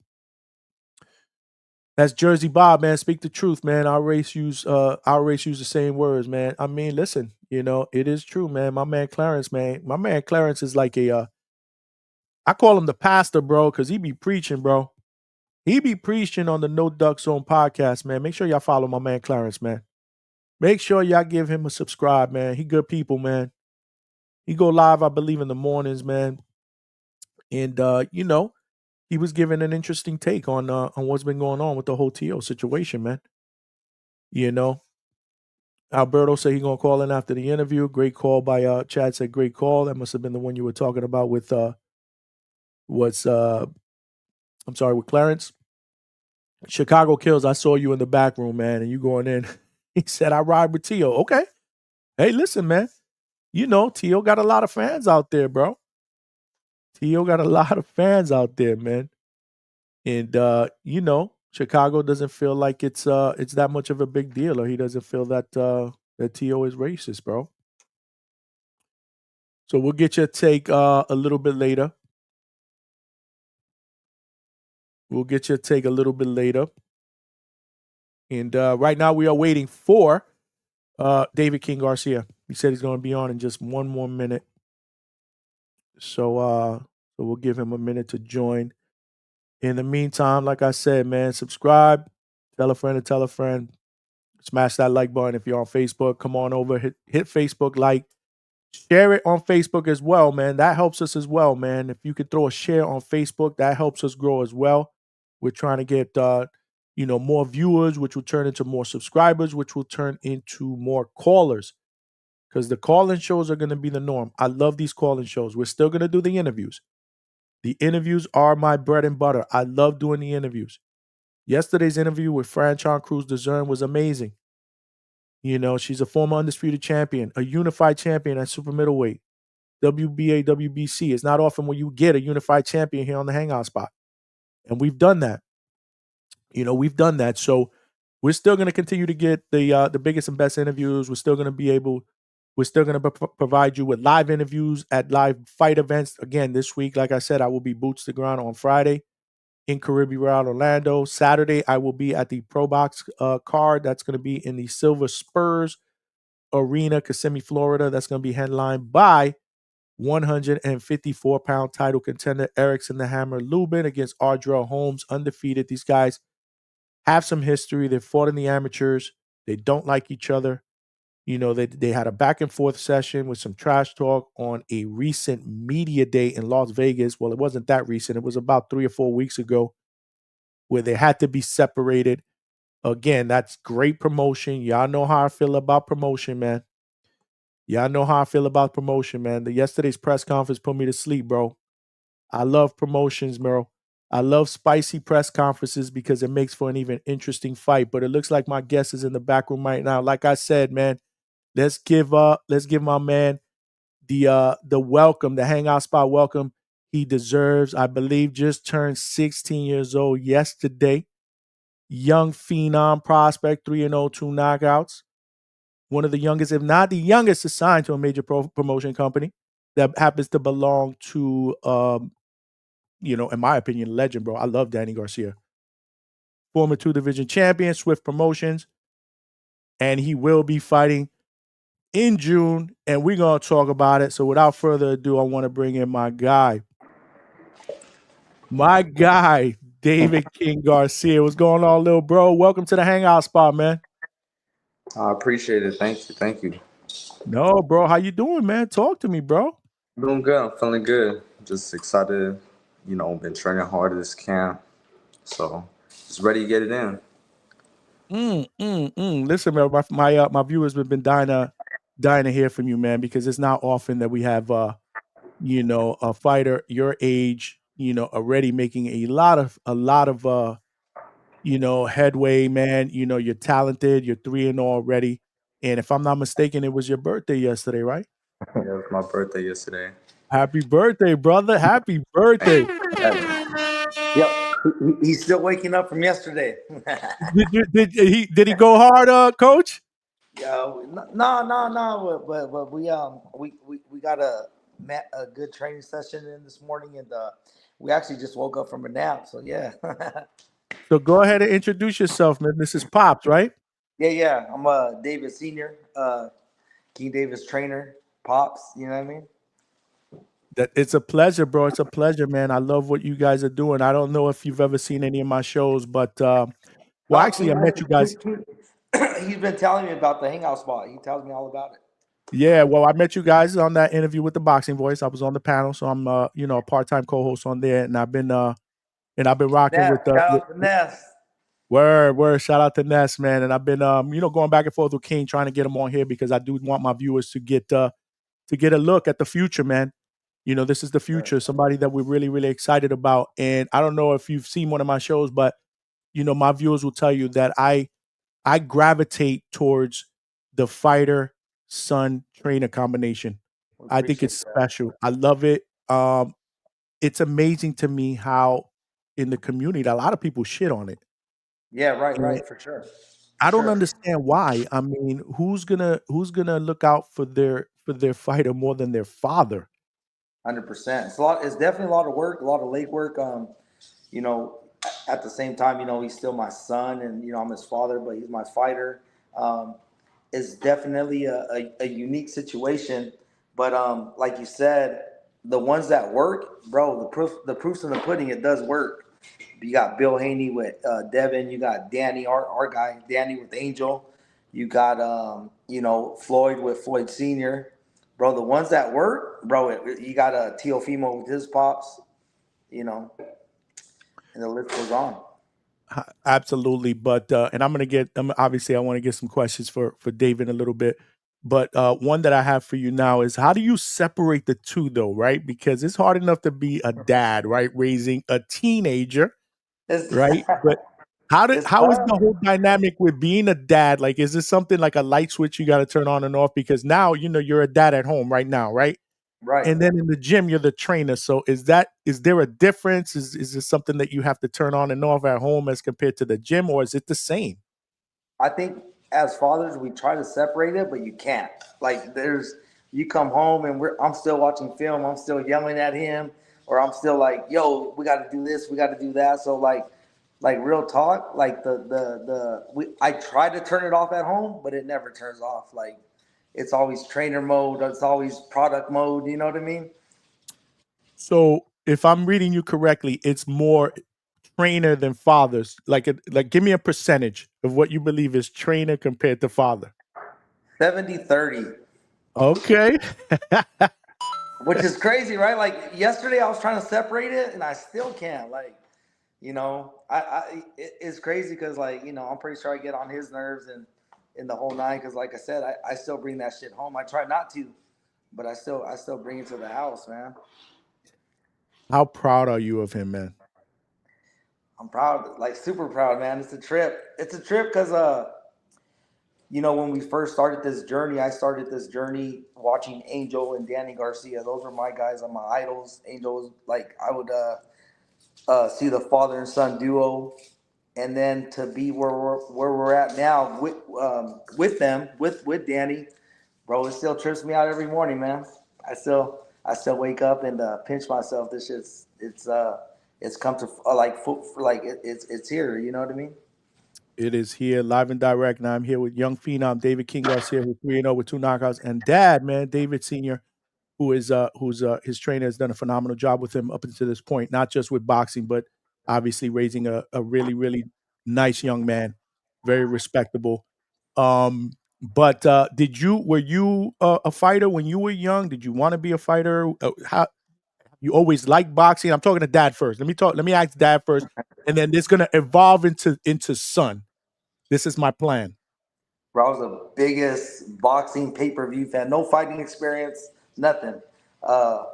That's Jersey Bob, man. Speak the truth, man. Our race use the same words, man. I mean, listen, it is true, man. My man Clarence is like I call him the pastor, bro, because he be preaching, bro. He be preaching on the No Duck Zone podcast, man. Make sure y'all follow my man Clarence, man. Make sure y'all give him a subscribe, man. He good people, man. He go live, I believe, in the mornings, man. And he was giving an interesting take on what's been going on with the whole TO situation, man. Alberto said he's gonna call in after the interview. Great call by Chad said great call. That must have been the one you were talking about with with Clarence. Chicago Kills, I saw you in the back room, man, and you going in. He said, I ride with Tio. Okay. Hey, listen, man. Tio got a lot of fans out there, bro. Tio got a lot of fans out there, man. And Chicago doesn't feel like it's that much of a big deal, or he doesn't feel that that Tio is racist, bro. So we'll get your take a little bit later. And right now we are waiting for David King Garcia. He said he's going to be on in just one more minute. So we'll give him a minute to join. In the meantime, like I said, man, subscribe, tell a friend, smash that like button. If you're on Facebook, come on over, hit Facebook like, share it on Facebook as well, man. That helps us as well, man. If you could throw a share on Facebook, that helps us grow as well. We're trying to get more viewers, which will turn into more subscribers, which will turn into more callers. Because the call-in shows are going to be the norm. I love these call-in shows. We're still going to do the interviews. The interviews are my bread and butter. I love doing the interviews. Yesterday's interview with Franchon Cruz DeZern was amazing. She's a former undisputed champion, a unified champion at super middleweight. WBA, WBC. It's not often when you get a unified champion here on the Hangout Spot. And we've done that. We've done that. So we're still going to continue to get the biggest and best interviews. We're still going to provide you with live interviews at live fight events. Again, this week, like I said, I will be boots to ground on Friday in Caribbean Route, Orlando. Saturday, I will be at the Pro Box card. That's going to be in the Silver Spurs Arena, Kissimmee, Florida. That's going to be headlined by 154-pound title contender Erickson the Hammer Lubin against Ardrell Holmes, undefeated. These guys have some history. They've fought in the amateurs. They don't like each other. They had a back and forth session with some trash talk on a recent media day in Las Vegas. Well, it wasn't that recent. It was about 3 or 4 weeks ago where they had to be separated. Again, that's great promotion. Y'all know how I feel about promotion, man. Yesterday's press conference put me to sleep, bro. I love promotions, bro. I love spicy press conferences because it makes for an even interesting fight. But it looks like my guest is in the back room right now. Like I said, man, let's give my man the welcome, the Hangout Spot welcome he deserves. I believe just turned 16 years old yesterday. Young Phenom prospect, 3-0, 2 knockouts. One of the youngest, if not the youngest, assigned to a major promotion company that happens to belong to, in my opinion, legend, bro. I love Danny Garcia. Former 2-division champion, Swift Promotions. And he will be fighting in June, and we're going to talk about it. So without further ado, I want to bring in my guy, David King Garcia. What's going on, little bro? Welcome to the Hangout Spot, man. I appreciate it. Thank you. No, bro. How you doing, man? Talk to me, bro. I'm doing good. I'm feeling good. Just excited. Been training hard this camp. So just ready to get it in. Listen, man, my viewers have been dying to hear from you, man, because it's not often that we have a fighter your age, already making a lot of headway, man. You're talented, you're 3-0 already. And if I'm not mistaken, it was your birthday yesterday, right? Yeah, it was my birthday yesterday. Happy birthday, brother. Happy birthday. Yep. He's still waking up from yesterday. Did he go hard, coach? Yeah, no. But we got a good training session in this morning, and we actually just woke up from a nap. So yeah. So go ahead and introduce yourself, man. This is Pops, right? Yeah. I'm David Senior, King Davis trainer, Pops. You know what I mean? It's a pleasure, bro. It's a pleasure, man. I love what you guys are doing. I don't know if you've ever seen any of my shows, but actually, I met you guys. He's been telling me about the Hangout Spot. He tells me all about it. Yeah, well, I met you guys on that interview with the Boxing Voice. I was on the panel, so I'm a part-time co-host on there, and I've been rocking with shout out to Ness. Word, shout out to Ness, man. And I've been going back and forth with King, trying to get him on here because I do want my viewers to get a look at the future, man. This is the future, somebody that we're really, really excited about. And I don't know if you've seen one of my shows, but my viewers will tell you that I gravitate towards the fighter son trainer combination. I think it's special. I love it. It's amazing to me how in the community a lot of people shit on it. Yeah, right, for sure. I don't understand why. I mean, who's gonna look out for their fighter more than their father? 100%. It's definitely a lot of work, a lot of legwork. At the same time, he's still my son, and I'm his father, but he's my fighter. It's definitely a unique situation, but like you said, the ones that work, bro, the proof's in the pudding. It does work. You got Bill Haney with Devin. You got Danny, our guy, Danny with Angel. You got Floyd with Floyd Senior. Bro, the ones that work, bro, you got Teofimo with his pops, and the list goes on. Absolutely, but and obviously I want to get some questions for David in a little bit, but one that I have for you now is, how do you separate the two, though, right? Because it's hard enough to be a dad, right, raising a teenager, right? But how is the whole dynamic with being a dad? Like, is this something like a light switch you got to turn on and off? Because now you're a dad at home right now, right? Right. and then in the gym you're the trainer. So is there a difference? Is this something that you have to turn on and off at home as compared to the gym, or is it the same? I think as fathers we try to separate it, but you can't. Like you come home and I'm still watching film, I'm still yelling at him, or I'm still like, yo, we got to do this, we got to do that. So like real talk, like I try to turn it off at home, but it never turns off. Like it's always trainer mode, it's always product mode. You know what I mean? So if I'm reading you correctly, it's more trainer than fathers. Like give me a percentage of what you believe is trainer compared to father. 70-30. Okay. Which is crazy, right? Like yesterday I was trying to separate it and I still can't. Like, it's crazy because like, I'm pretty sure I get on his nerves and in the whole night because like I said, I still bring that shit home. I try not to, but I still bring it to the house, man. How proud are you of him, man? I'm proud, like super proud, man. It's a trip. It's a trip because when we first started this journey, I started this journey watching Angel and Danny Garcia. Those are my guys, are my idols. Angel was like I would see the father and son duo, and then to be where we're at now with them with Danny, bro, it still trips me out every morning, man. I still wake up and pinch myself. This shit's it's come to it's here. You know what I mean? It is here live and direct. Now I'm here with young phenom David King Garcia, who's 3-0 with 2 knockouts, and dad, man, David Sr., who's his trainer has done a phenomenal job with him up until this point, not just with boxing, but obviously raising a really, really nice young man, very respectable. But were you a fighter when you were young? Did you want to be a fighter? How you always liked boxing? I'm talking to dad first. Let me ask dad first, and then it's gonna evolve into son. This is my plan. Bro, I was the biggest boxing pay-per-view fan. No fighting experience, nothing. Uh,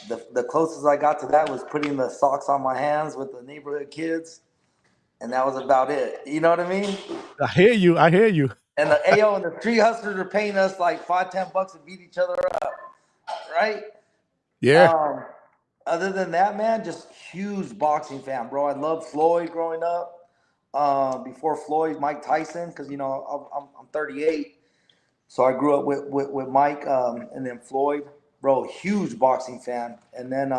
the closest I got to that was putting the socks on my hands with the neighborhood kids, and that was about it. You know what I mean? I hear you. I hear you. And the AO and the street hustlers are paying us like $5-10 to beat each other up, right? Yeah. Um, Other than that, man, just huge boxing fan, bro. I loved Floyd growing up. Before Floyd, Mike Tyson, because I'm 38, so I grew up with Mike, and then Floyd, bro. Huge boxing fan. And then,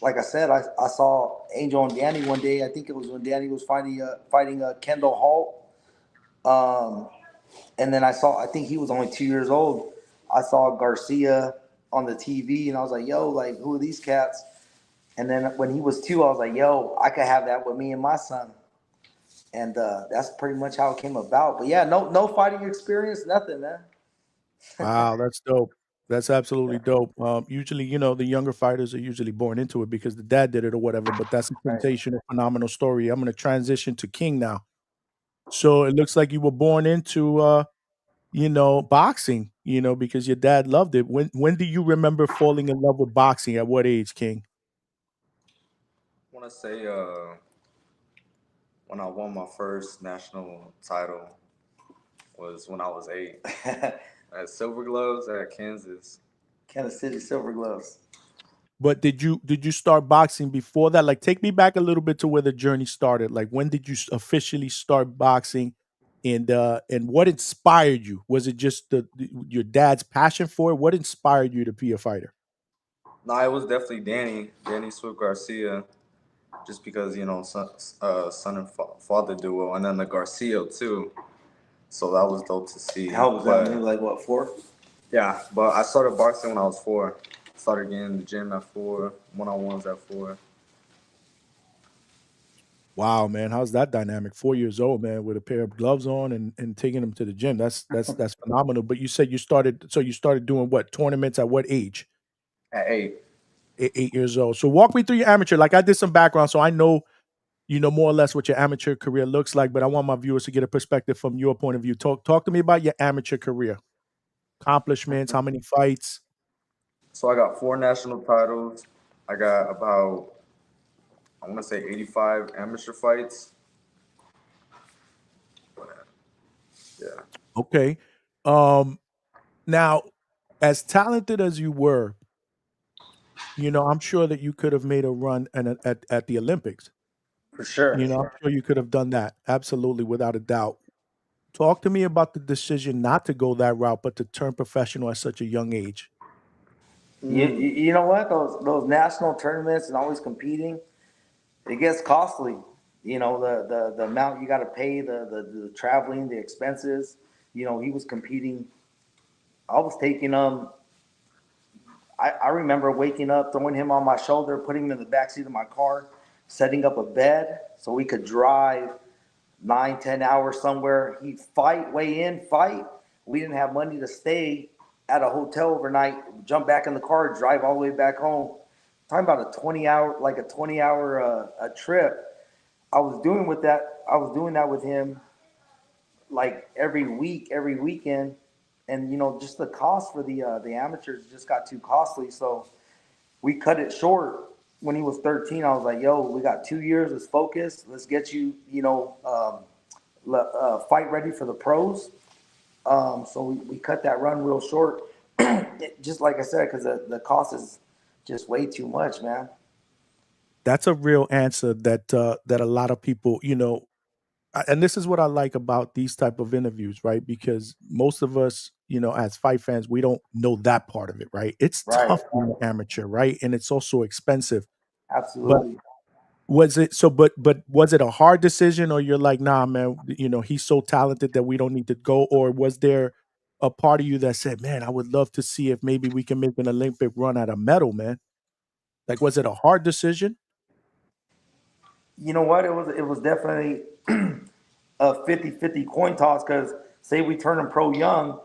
like I said, I saw Angel and Danny one day. I think it was when Danny was fighting Kendall Holt. And then I think he was only 2 years old. I saw Garcia on the TV, and I was like, yo, like, who are these cats? And then when he was 2, I was like, yo, I could have that with me and my son. And that's pretty much how it came about. But yeah, no fighting experience, nothing, man. Wow, that's dope. That's absolutely dope. Usually, the younger fighters are usually born into it because the dad did it or whatever, but that's a Right. sensational, phenomenal story. I'm going to transition to King now. So it looks like you were born into, boxing, because your dad loved it. When do you remember falling in love with boxing? At what age, King? I want to say when I won my first national title was when I was 8 at Silver Gloves at Kansas. Kansas City Silver Gloves. But did you start boxing before that? Like, take me back a little bit to where the journey started. Like, when did you officially start boxing, and what inspired you? Was it just your dad's passion for it? What inspired you to be a fighter? No, it was definitely Danny Swift Garcia, just because son and father duo, and then the Garcia too. So that was dope to see. How old was that? Maybe like what, 4? Yeah, but I started boxing when I was 4. Started getting in the gym at 4, one-on-ones at 4. Wow, man, how's that dynamic? 4 years old, man, with a pair of gloves on and taking them to the gym. That's phenomenal. But you said you started doing what, tournaments at what age? At 8. 8 years old. So walk me through your amateur. Like, I did some background, so I know more or less what your amateur career looks like. But I want my viewers to get a perspective from your point of view. Talk to me about your amateur career, accomplishments, how many fights. So I got 4 national titles. I got about, I want to say 85 amateur fights. Yeah. Okay. Now, as talented as you were, I'm sure that you could have made a run at the Olympics. For sure. I'm sure you could have done that. Absolutely, without a doubt. Talk to me about the decision not to go that route, but to turn professional at such a young age. You know what? Those national tournaments and always competing, it gets costly. The amount you got to pay, the traveling, the expenses. He was competing. I was taking I remember waking up, throwing him on my shoulder, putting him in the backseat of my car, setting up a bed so we could drive 9, 10 hours somewhere. He'd fight, weigh in, fight. We didn't have money to stay at a hotel overnight, jump back in the car, drive all the way back home. Talking about a 20 hour a trip. I was doing that with him like every week, every weekend. And just the cost for the amateurs just got too costly. So we cut it short when he was 13. I was like, yo, we got 2 years. Let's focus. Let's get you, fight ready for the pros. So we cut that run real short. Just like I said, because the cost is just way too much, man. That's a real answer that a lot of people, and this is what I like about these type of interviews, right? Because most of us, as fight fans, we don't know that part of it, right? It's Right. tough being amateur, right? And it's also expensive. But Absolutely. was it so? But was it a hard decision, or you're like, nah, man, he's so talented that we don't need to go, or was there a part of you that said, man, I would love to see if maybe we can make an Olympic run at a medal, man? Like, was it a hard decision? You know what? It was definitely a 50-50 coin toss because say we turn him pro young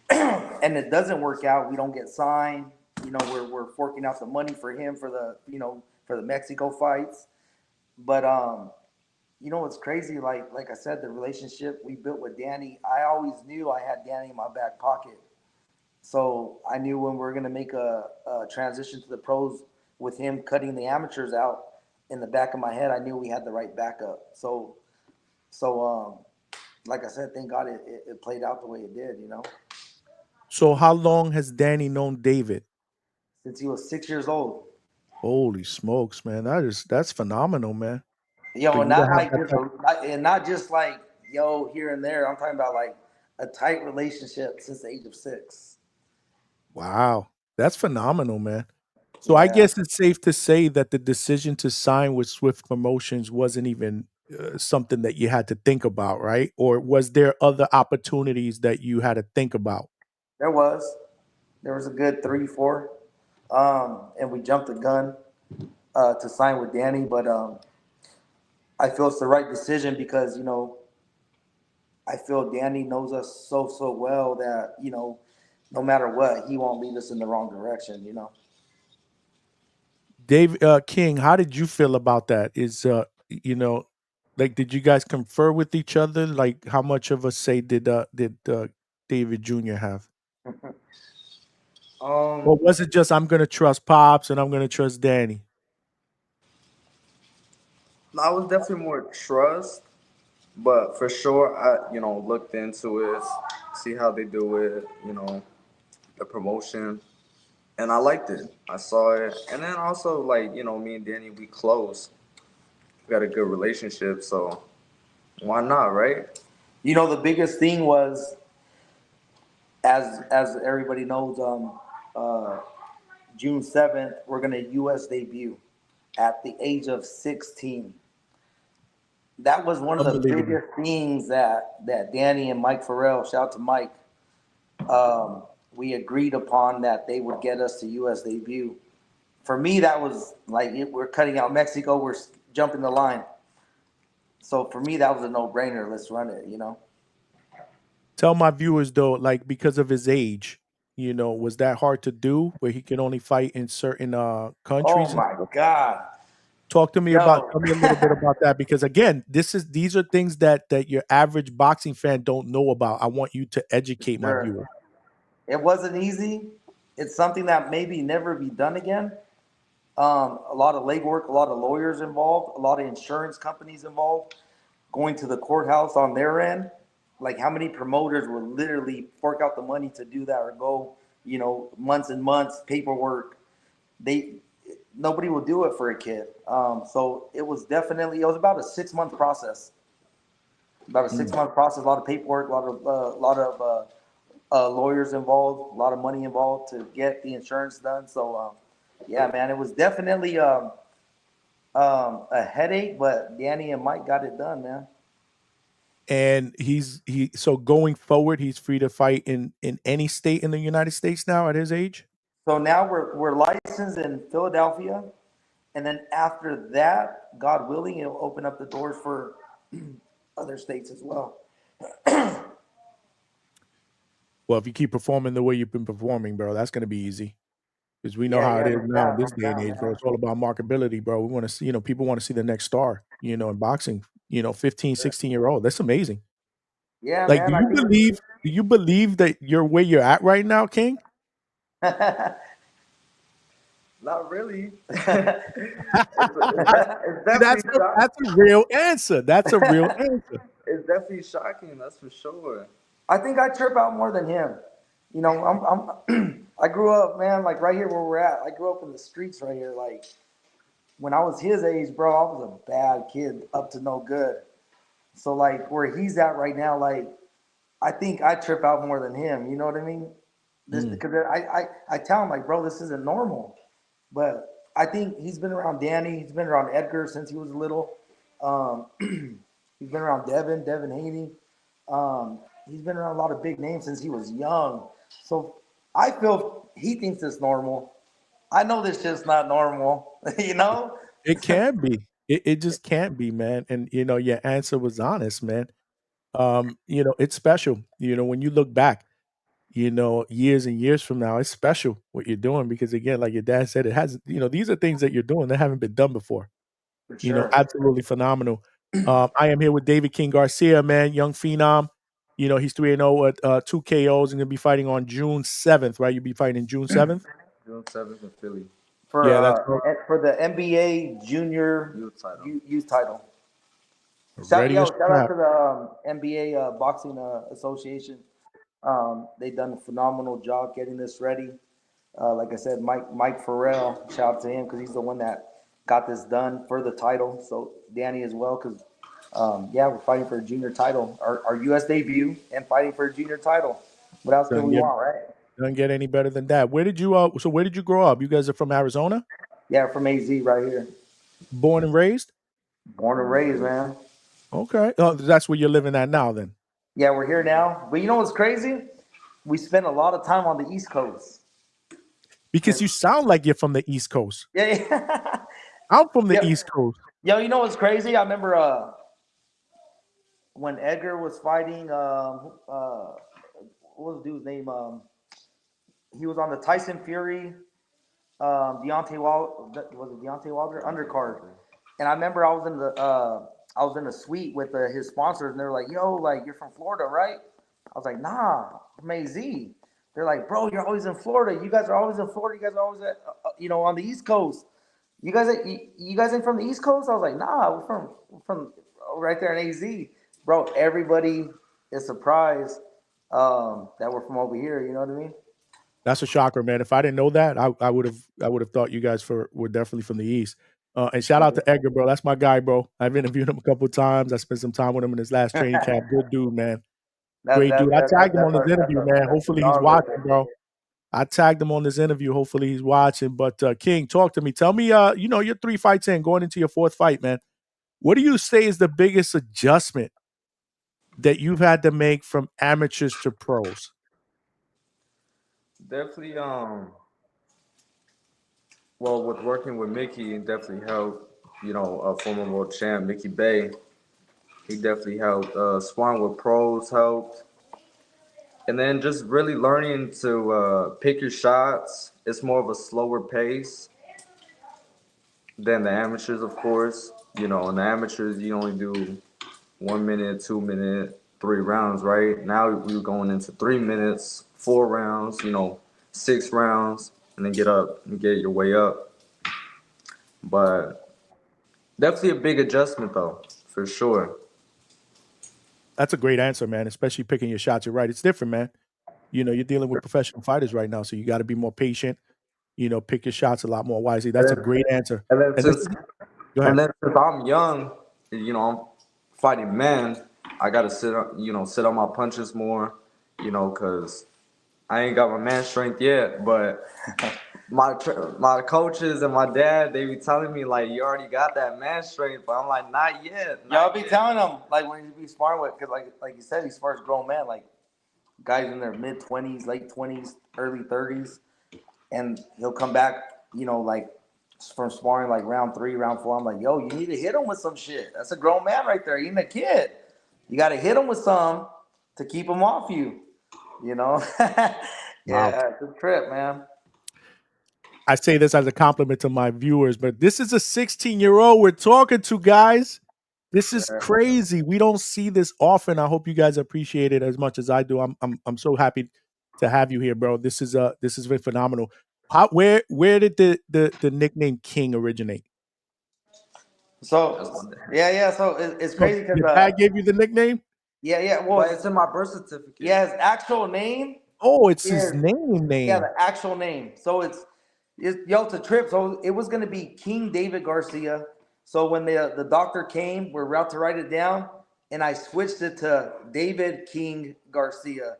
and it doesn't work out, we don't get signed. We're forking out the money for him for the Mexico fights. But it's crazy. Like I said, the relationship we built with Danny, I always knew I had Danny in my back pocket. So I knew when we were going to make a transition to the pros with him cutting the amateurs out in the back of my head, I knew we had the right backup. So like I said, thank God it played out the way it did, So how long has Danny known David? since he was 6 years old. Holy smokes, man! That's phenomenal, man. For Yo, you to not have like that just, type. and not just like, yo, here and there. I'm talking about like a tight relationship since the age of 6. Wow, that's phenomenal, man. So I Yeah, guess it's safe to say that the decision to sign with Swift Promotions wasn't even something that you had to think about, right? Or was there other opportunities that you had to think about? there was. There was a good 3, 4. And we jumped the gun to sign with Danny, but I feel it's the right decision because I feel Danny knows us so well that no matter what, he won't lead us in the wrong direction. Dave King, how did you feel about that? Like, did you guys confer with each other? Like, how much of a say did David Jr. have? Or um, was it just I'm gonna trust Pops and I'm gonna trust Danny? I was definitely more trust, but for sure, I looked into it, see how they do it, the promotion, and I liked it. I saw it, and then also like me and Danny, we close, we got a good relationship, so why not, right? the biggest thing was as everybody knows, uh, June 7th, we're gonna U.S. debut at the age of 16. That was one of the Unbelievable. biggest things that Danny and Mike Farrell, shout out to Mike, um, we agreed upon that they would get us to U.S. debut. For me, that was like we're cutting out Mexico, we're jumping the line. So for me, that was a no-brainer. Let's run it. Tell my viewers though, like because of his age, was that hard to do where he can only fight in certain Oh countries and my stuff? God, Tell yo, me a little bit about that because again, these are things that your average boxing fan don't know about. I want you to educate my sure. viewers. It wasn't easy. It's something that maybe never be done again. A lot of legwork, a lot of lawyers involved, a lot of insurance companies involved, going to the courthouse on their end. Like how many promoters would literally fork out the money to do that or go, months and months, paperwork. nobody will do it for a kid. So it was about a 6 month process. About a 6 month process, a lot of paperwork, a lot of lawyers involved, a lot of money involved to get the insurance done. So yeah, man, it was definitely a headache, but Danny and Mike got it done, man. And so going forward, he's free to fight in any state in the United States now at his age. So now we're licensed in Philadelphia, and then after that, God willing, it'll open up the doors for other states as well. Well, if you keep performing the way you've been performing, bro, that's going to be easy. Because we know how it is now in this day and age, bro. It's all about marketability, bro. We want to see, people want to see the next star, in boxing, 15, 16-year-old. That's amazing. Yeah, Like, man. do you believe that you're where you're at right now, King? Not really. That's a real answer. That's a real answer. It's definitely shocking. That's for sure. I think I trip out more than him. I grew up, man, like right here where we're at. I grew up in the streets right here. Like when I was his age, bro, I was a bad kid up to no good. So like where he's at right now, like I think I trip out more than him. You know what I mean? Because I tell him like, bro, this isn't normal. But I think he's been around Danny. He's been around Edgar since he was little. He's been around Devin Haney. He's been around a lot of big names since he was young. So I feel he thinks it's normal. I know this shit's not normal, It can be. It just can't be, man. And your answer was honest, man. It's special. When you look back, years and years from now, it's special what you're doing because again, like your dad said, it has, these are things that you're doing that haven't been done before. For sure. Absolutely phenomenal. I am here with David King Garcia, man, young phenom. He's 3-0 at 2 KOs and gonna be fighting on June 7th, right? You'll be fighting June 7th? June 7th in Philly. For the NBA junior youth title. Shout out to the NBA Boxing Association. They've done a phenomenal job getting this ready. Like I said, Mike Farrell, shout out to him because he's the one that got this done for the title. So Danny as well because, we're fighting for a junior title, our U.S. debut, and fighting for a junior title. What else do we want, right? Doesn't get any better than that. Where did you grow up? You guys are from Arizona? Yeah, from AZ right here. Born and raised? Born and raised, man. Okay. Oh, that's where you're living at now then. Yeah, we're here now. But you know what's crazy? We spend a lot of time on the East Coast. Because you sound like you're from the East Coast. Yeah. I'm from the East Coast. Yo, you know what's crazy? I remember when Edgar was fighting, what was the dude's name? He was on the Tyson Fury, Deontay Wilder, was it Deontay Wilder? Undercard. And I remember I was in the suite with his sponsors, and they were like, "Yo, like you're from Florida, right?" I was like, "Nah, from AZ." They're like, "Bro, you're always in Florida. You guys are always in Florida. You guys are always at, on the East Coast. You guys ain't from the East Coast?" I was like, "Nah, we're from right there in AZ, bro." Everybody is surprised that we're from over here. You know what I mean? That's a shocker, man. If I didn't know that, I would have thought you guys were definitely from the East. And shout out to Edgar, bro. That's my guy, bro. I've interviewed him a couple of times. I spent some time with him in his last training camp. Good dude, man. Great dude. I tagged him on this interview, man. Hopefully he's watching, bro. I tagged him on this interview. Hopefully he's watching. But King, talk to me. Tell me, you're 3 fights in, going into your 4th fight, man. What do you say is the biggest adjustment that you've had to make from amateurs to pros? Definitely, well, with working with Mickey, it definitely helped. A former world champ, Mickey Bay, he definitely helped. Sparring with pros helped. And then just really learning to pick your shots. It's more of a slower pace than the amateurs, of course. In the amateurs, you only do 1 minute, 2 minute, 3 rounds, right? Now we're going into 3 minutes, 4 rounds, 6 rounds, and then get up and get your way up. But definitely a big adjustment, though, for sure. That's a great answer, man, especially picking your shots. You're right. It's different, man. You're dealing with professional fighters right now, so you got to be more patient. pick your shots a lot more wisely. That's a great answer. And then And this since is, go ahead. I'm young, I'm fighting men. I gotta sit on my punches more, because I ain't got my man strength yet. But my coaches and my dad, they be telling me like, you already got that man strength, but I'm like, not yet. Y'all be telling him like when you be sparring with, because like you said, he spars grown men, like guys in their mid-20s, late-20s, early 30s, and he'll come back, like from sparring like round 3, round 4. I'm like, yo, you need to hit him with some shit. That's a grown man right there. He ain't a kid. You got to hit him with some to keep him off you. Yeah, it's a trip, man. I say this as a compliment to my viewers, but this is a 16-year-old we're talking to, guys. This is crazy. We don't see this often. I hope you guys appreciate it as much as I do. I'm so happy to have you here, bro. This is very phenomenal. Where did the nickname King originate? So yeah. So it's crazy because your dad gave you the nickname. Yeah. Well, but it's in my birth certificate. Yeah, his actual name. Oh, it's his name. Yeah, the actual name. So it's a trip. So it was gonna be King David Garcia. So when the doctor came, we're about to write it down, and I switched it to David King Garcia.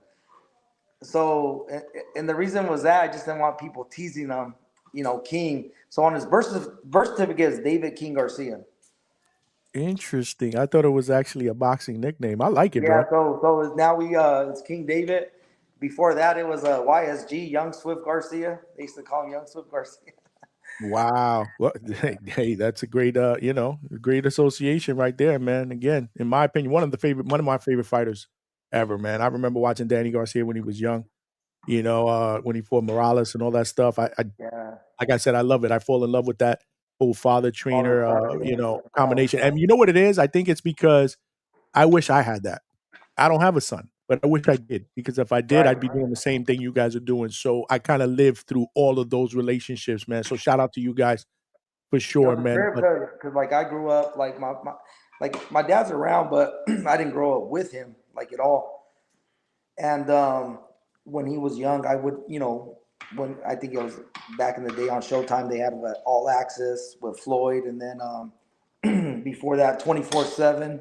So, and the reason was that I just didn't want people teasing him, King. So on his birth certificate is David King Garcia. Interesting. I thought it was actually a boxing nickname. I like it, Yeah. bro. So now it's King David. Before that, it was YSG, Young Swift Garcia. They used to call him Young Swift Garcia. Wow. Well, hey, that's a great, great association right there, man. Again, in my opinion, one of my favorite fighters ever, man. I remember watching Danny Garcia when he was young, when he fought Morales and all that stuff. Like I said, I love it. I fall in love with that whole father trainer, combination. And you know what it is? I think it's because I wish I had that. I don't have a son, but I wish I did, because if I did, I'd be doing the same thing you guys are doing. So I kind of lived through all of those relationships, man. So shout out to you guys for sure, man. Because like I grew up, like my dad's around, but I didn't grow up with him like at all. And when he was young, I would, when I think it was back in the day on Showtime, they had All Access with Floyd, and then before that, 24/7.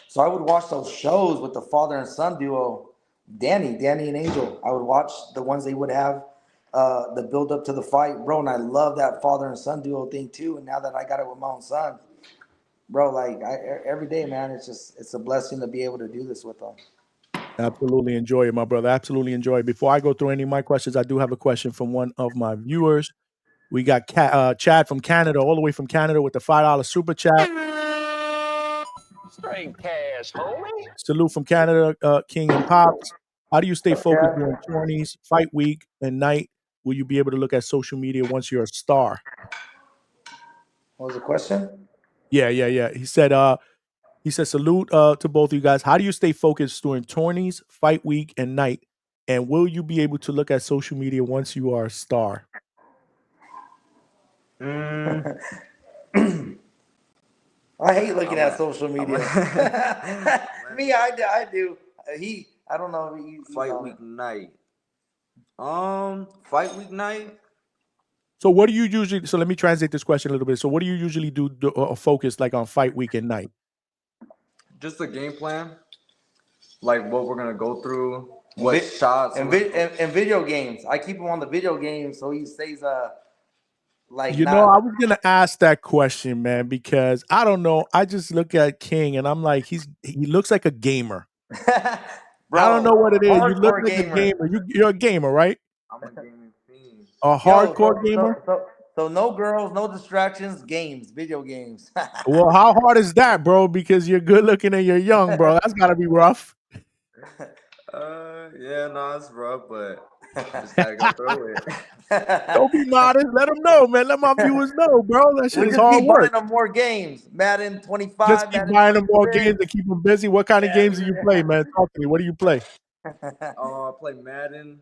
So I would watch those shows with the father and son duo, Danny and Angel. I would watch the ones they would have, the build up to the fight, bro. And I love that father and son duo thing too. And now that I got it with my own son, bro, like every day, man, it's a blessing to be able to do this with them. Absolutely enjoy it, my brother. Absolutely enjoy it. Before I go through any of my questions, I do have a question from one of my viewers. We got Chad from Canada, all the way from Canada, with the $5 super chat. Straight cash, homie. Salute from Canada, King and Pops. How do you stay focused during tourneys, fight week, and night? Will you be able to look at social media once you're a star? What was the question? Yeah. He said, salute to both of you guys. How do you stay focused during tourneys, fight week, and night? And will you be able to look at social media once you are a star? I hate looking at social media. Me, I do. I don't know. Fight week night. Fight week night. So what do you usually? So let me translate this question a little bit. So what do you usually do focus like on fight week and night? Just a game plan, like what we're gonna go through, what shots, and video games. I keep him on the video games so he stays like. I was gonna ask that question, man, because I don't know. I just look at King and I'm like, he looks like a gamer. Bro, I don't know what it is. You look like a gamer. You're a gamer, right? I'm a gaming fiend. A hardcore gamer. So no girls, no distractions, games, video games. Well, how hard is that, bro? Because you're good looking and you're young, bro. That's gotta be rough. Yeah, no, it's rough, but just gotta go through it. Don't be modest. Let them know, man. Let my viewers know, bro. That shit is hard work. Buying them more games. Madden 25. Just keep buying them more games and keep them busy. What kind of games do you play, man? Talk to me. What do you play? I play Madden,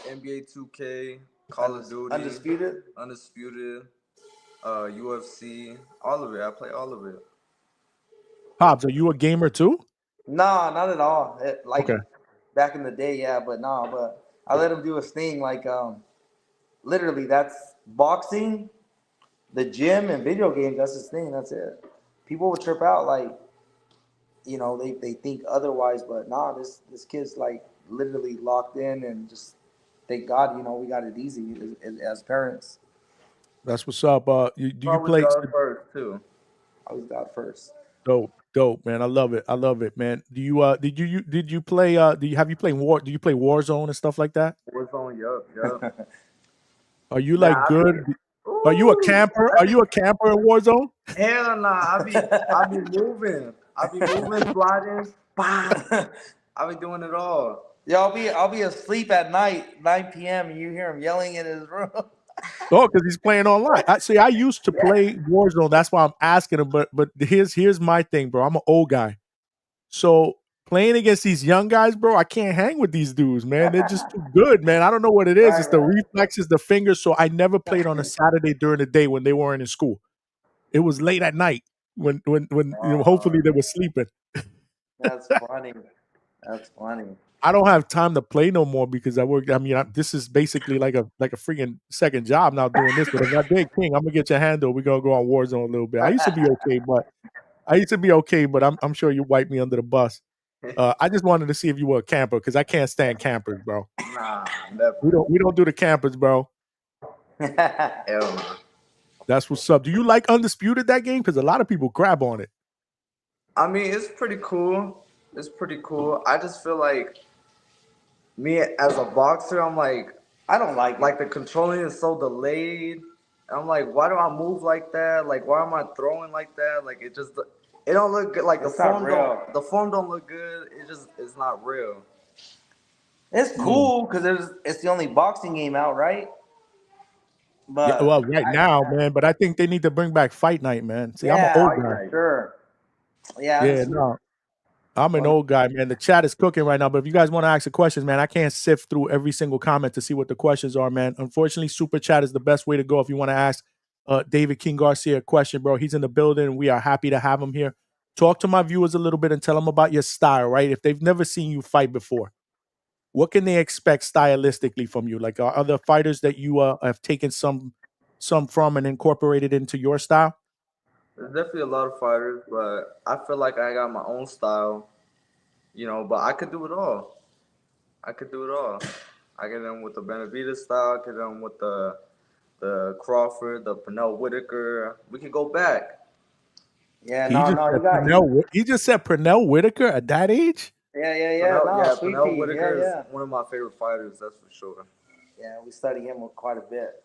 NBA 2K, Call of Duty, Undisputed, UFC, all of it. I play all of it. Pops, are you a gamer too? Nah, not at all. Back in the day, yeah, but but I let him do his thing. Like literally that's boxing, the gym, and video games. That's his thing. That's it. People would trip out like, they think otherwise, but nah, this kid's like literally locked in, and just thank God, we got it easy as parents. That's what's up. Do you Always play? God first too. Always God first. Dope, man. I love it, man. Do you did you play? Do you play Warzone and stuff like that? Warzone, yup. Are you Man, like good? Are you a camper? Are you a camper in Warzone? hell nah. I be moving. I be moving, sliding. Bah. I be doing it all. Yeah, I'll be asleep at night, 9 p.m., and you hear him yelling in his room. Oh, because he's playing online. I used to play Warzone. That's why I'm asking him. But here's my thing, bro. I'm an old guy, so playing against these young guys, bro, I can't hang with these dudes, man. They're just too good, man. I don't know what it is. It's the reflexes, the fingers. So I never played on a Saturday during the day when they weren't in school. It was late at night when hopefully they were sleeping. That's funny. That's funny. I don't have time to play no more because I work. I mean, this is basically like a freaking second job now doing this. But if I did, King, I'm gonna get your handle. We're gonna go on Warzone a little bit. I used to be okay, but I'm sure you wiped me under the bus. I just wanted to see if you were a camper because I can't stand campers, bro. Nah, never. We don't do the campers, bro. Hell no. That's what's up. Do you like Undisputed, that game? Because a lot of people crap on it. I mean, it's pretty cool. I just feel like me as a boxer, I'm like, I don't like the controlling is so delayed. And I'm like, why do I move like that? Like, why am I throwing like that? Like, it don't look good. Like It's not real. the form don't look good. It's not real. It's cool because it's the only boxing game out, right? But Yeah, well, right now, man. But I think they need to bring back Fight Night, man. See, I'm an old guy. Sure. Yeah. Yeah, no. I'm an old guy, man. The chat is cooking right now. But if you guys want to ask the questions, man, I can't sift through every single comment to see what the questions are, man. Unfortunately, super chat is the best way to go if you want to ask David King Garcia a question, bro. He's in the building, and we are happy to have him here. Talk to my viewers a little bit and tell them about your style, right? If they've never seen you fight before, what can they expect stylistically from you? Like, are other fighters that you have taken some from and incorporated into your style? There's definitely a lot of fighters, but I feel like I got my own style, but I could do it all. I get in with the Benavidez style, I get in with the Crawford, the Pernell Whitaker. We could go back. Yeah, He just said Pernell Whitaker at that age? Pernell Whitaker is one of my favorite fighters, that's for sure. Yeah, we study him quite a bit.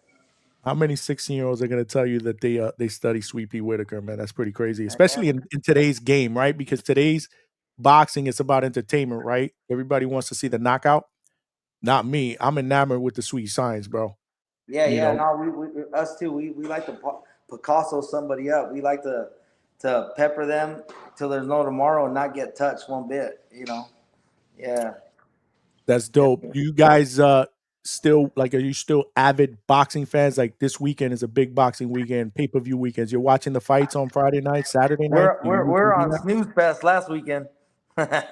How many 16-year-olds are going to tell you that they study Sweet Pea Whitaker, man? That's pretty crazy, especially in today's game, right? Because today's boxing is about entertainment, right? Everybody wants to see the knockout. Not me. I'm enamored with the sweet science, bro. Yeah. No, we us too. We like to Picasso somebody up. We like to pepper them till there's no tomorrow and not get touched one bit. Yeah. That's dope. You guys are you still avid boxing fans? Like, this weekend is a big boxing weekend, pay-per-view weekends. You're watching the fights on Friday night, Saturday night? We're on Snooze Fest last weekend. Right.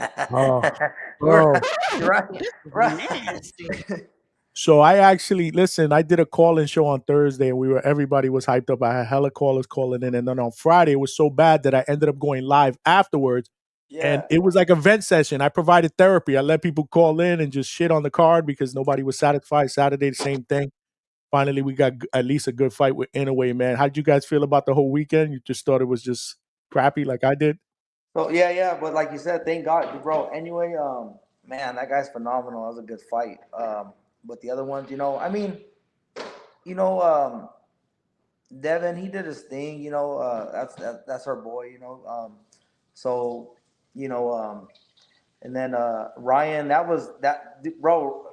So I did a call-in show on Thursday, and everybody was hyped up. I had hella callers calling in, and then on Friday it was so bad that I ended up going live afterwards. Yeah. And it was like a vent session. I provided therapy. I let people call in and just shit on the card because nobody was satisfied. Saturday, the same thing. Finally, we got at least a good fight with Inouye, man. How did you guys feel about the whole weekend? You just thought it was just crappy like I did? So yeah, but like you said, thank God, bro. Anyway, man, that guy's phenomenal. That was a good fight. But the other ones, Devin, he did his thing. That's our boy. And then Ryan, bro.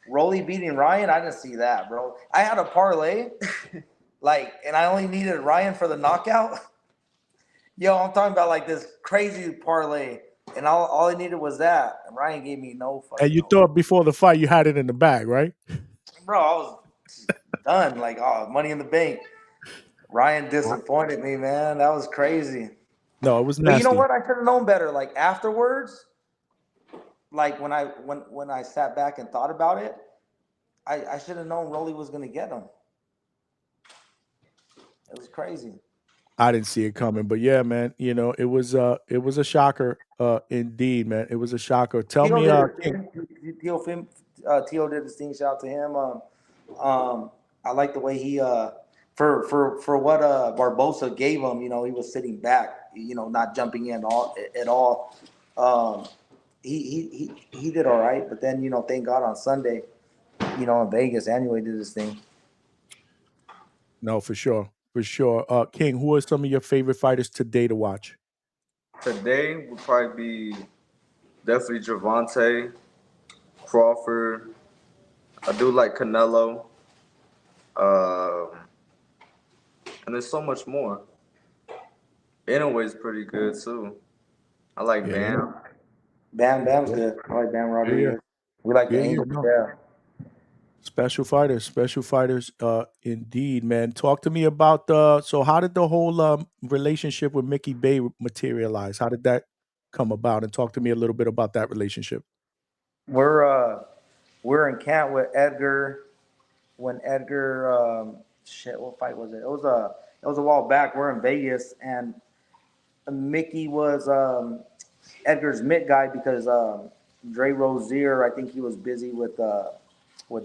Rolly beating Ryan, I didn't see that, bro. I had a parlay, and I only needed Ryan for the knockout. Yo, I'm talking about like this crazy parlay, and all I needed was that. And Ryan gave me no fucking. And you thought before the fight you had it in the bag, right? Bro, I was done. Like, Money in the Bank. Ryan disappointed me, man. That was crazy. No, it was nasty. But you know what? I should have known better. Like, afterwards, like when I sat back and thought about it, I should have known Rolly was gonna get him. It was crazy. I didn't see it coming, but yeah, man, it was a shocker, indeed, man. It was a shocker. Tell Tio me, did his King. thing. Tio did his thing. Shout out to him. I like the way he for what Barbosa gave him. He was sitting back. Not jumping in at all. He did all right, but then thank God on Sunday, in Vegas, anyway, did his thing. No, for sure, for sure. King, who are some of your favorite fighters today to watch? Today would probably be definitely Gervonta, Crawford. I do like Canelo. And there's so much more. Inouye's pretty good too. I like Yeah. Bam. Bam's good. I like Bam Rodriguez. Yeah. We like the Yeah, angle. no. Yeah. Special fighters, indeed, man. Talk to me about so how did the whole relationship with Mickey Bay materialize? How did that come about? And talk to me a little bit about that relationship. We're in camp with Edgar when Edgar what fight was it? It was a while back. We're in Vegas and Mickey was Edgar's mitt guy because Dre Rozier, I think he was busy with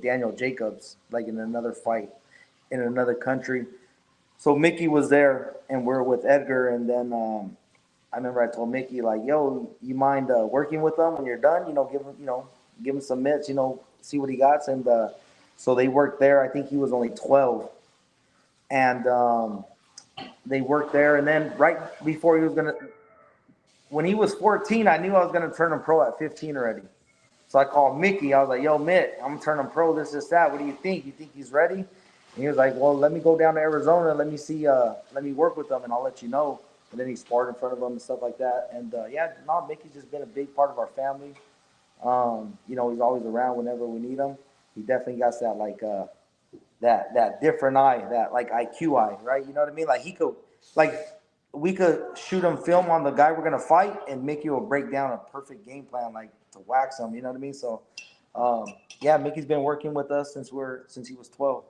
Daniel Jacobs, like in another fight in another country. So Mickey was there and we're with Edgar and then I remember I told Mickey like, yo, you mind working with them when you're done? Give him some mitts, see what he got. And so they worked there. I think he was only 12, and they worked there. And then right before when he was 14, I knew I was gonna turn him pro at 15 already. So I called Mickey. I was like, yo, Mitt, I'm gonna turn him pro. This, that. What do you think? You think he's ready? And he was like, well, let me go down to Arizona. Let me work with them, and I'll let you know. And then he sparred in front of them and stuff like that. And Mickey's just been a big part of our family. He's always around whenever we need him. He definitely got that like that different eye, that like IQ eye, right? You know what I mean? Like we could shoot him film on the guy we're gonna fight, and Mickey will break down a perfect game plan, like to wax him. You know what I mean? So, Mickey's been working with us since he was 12.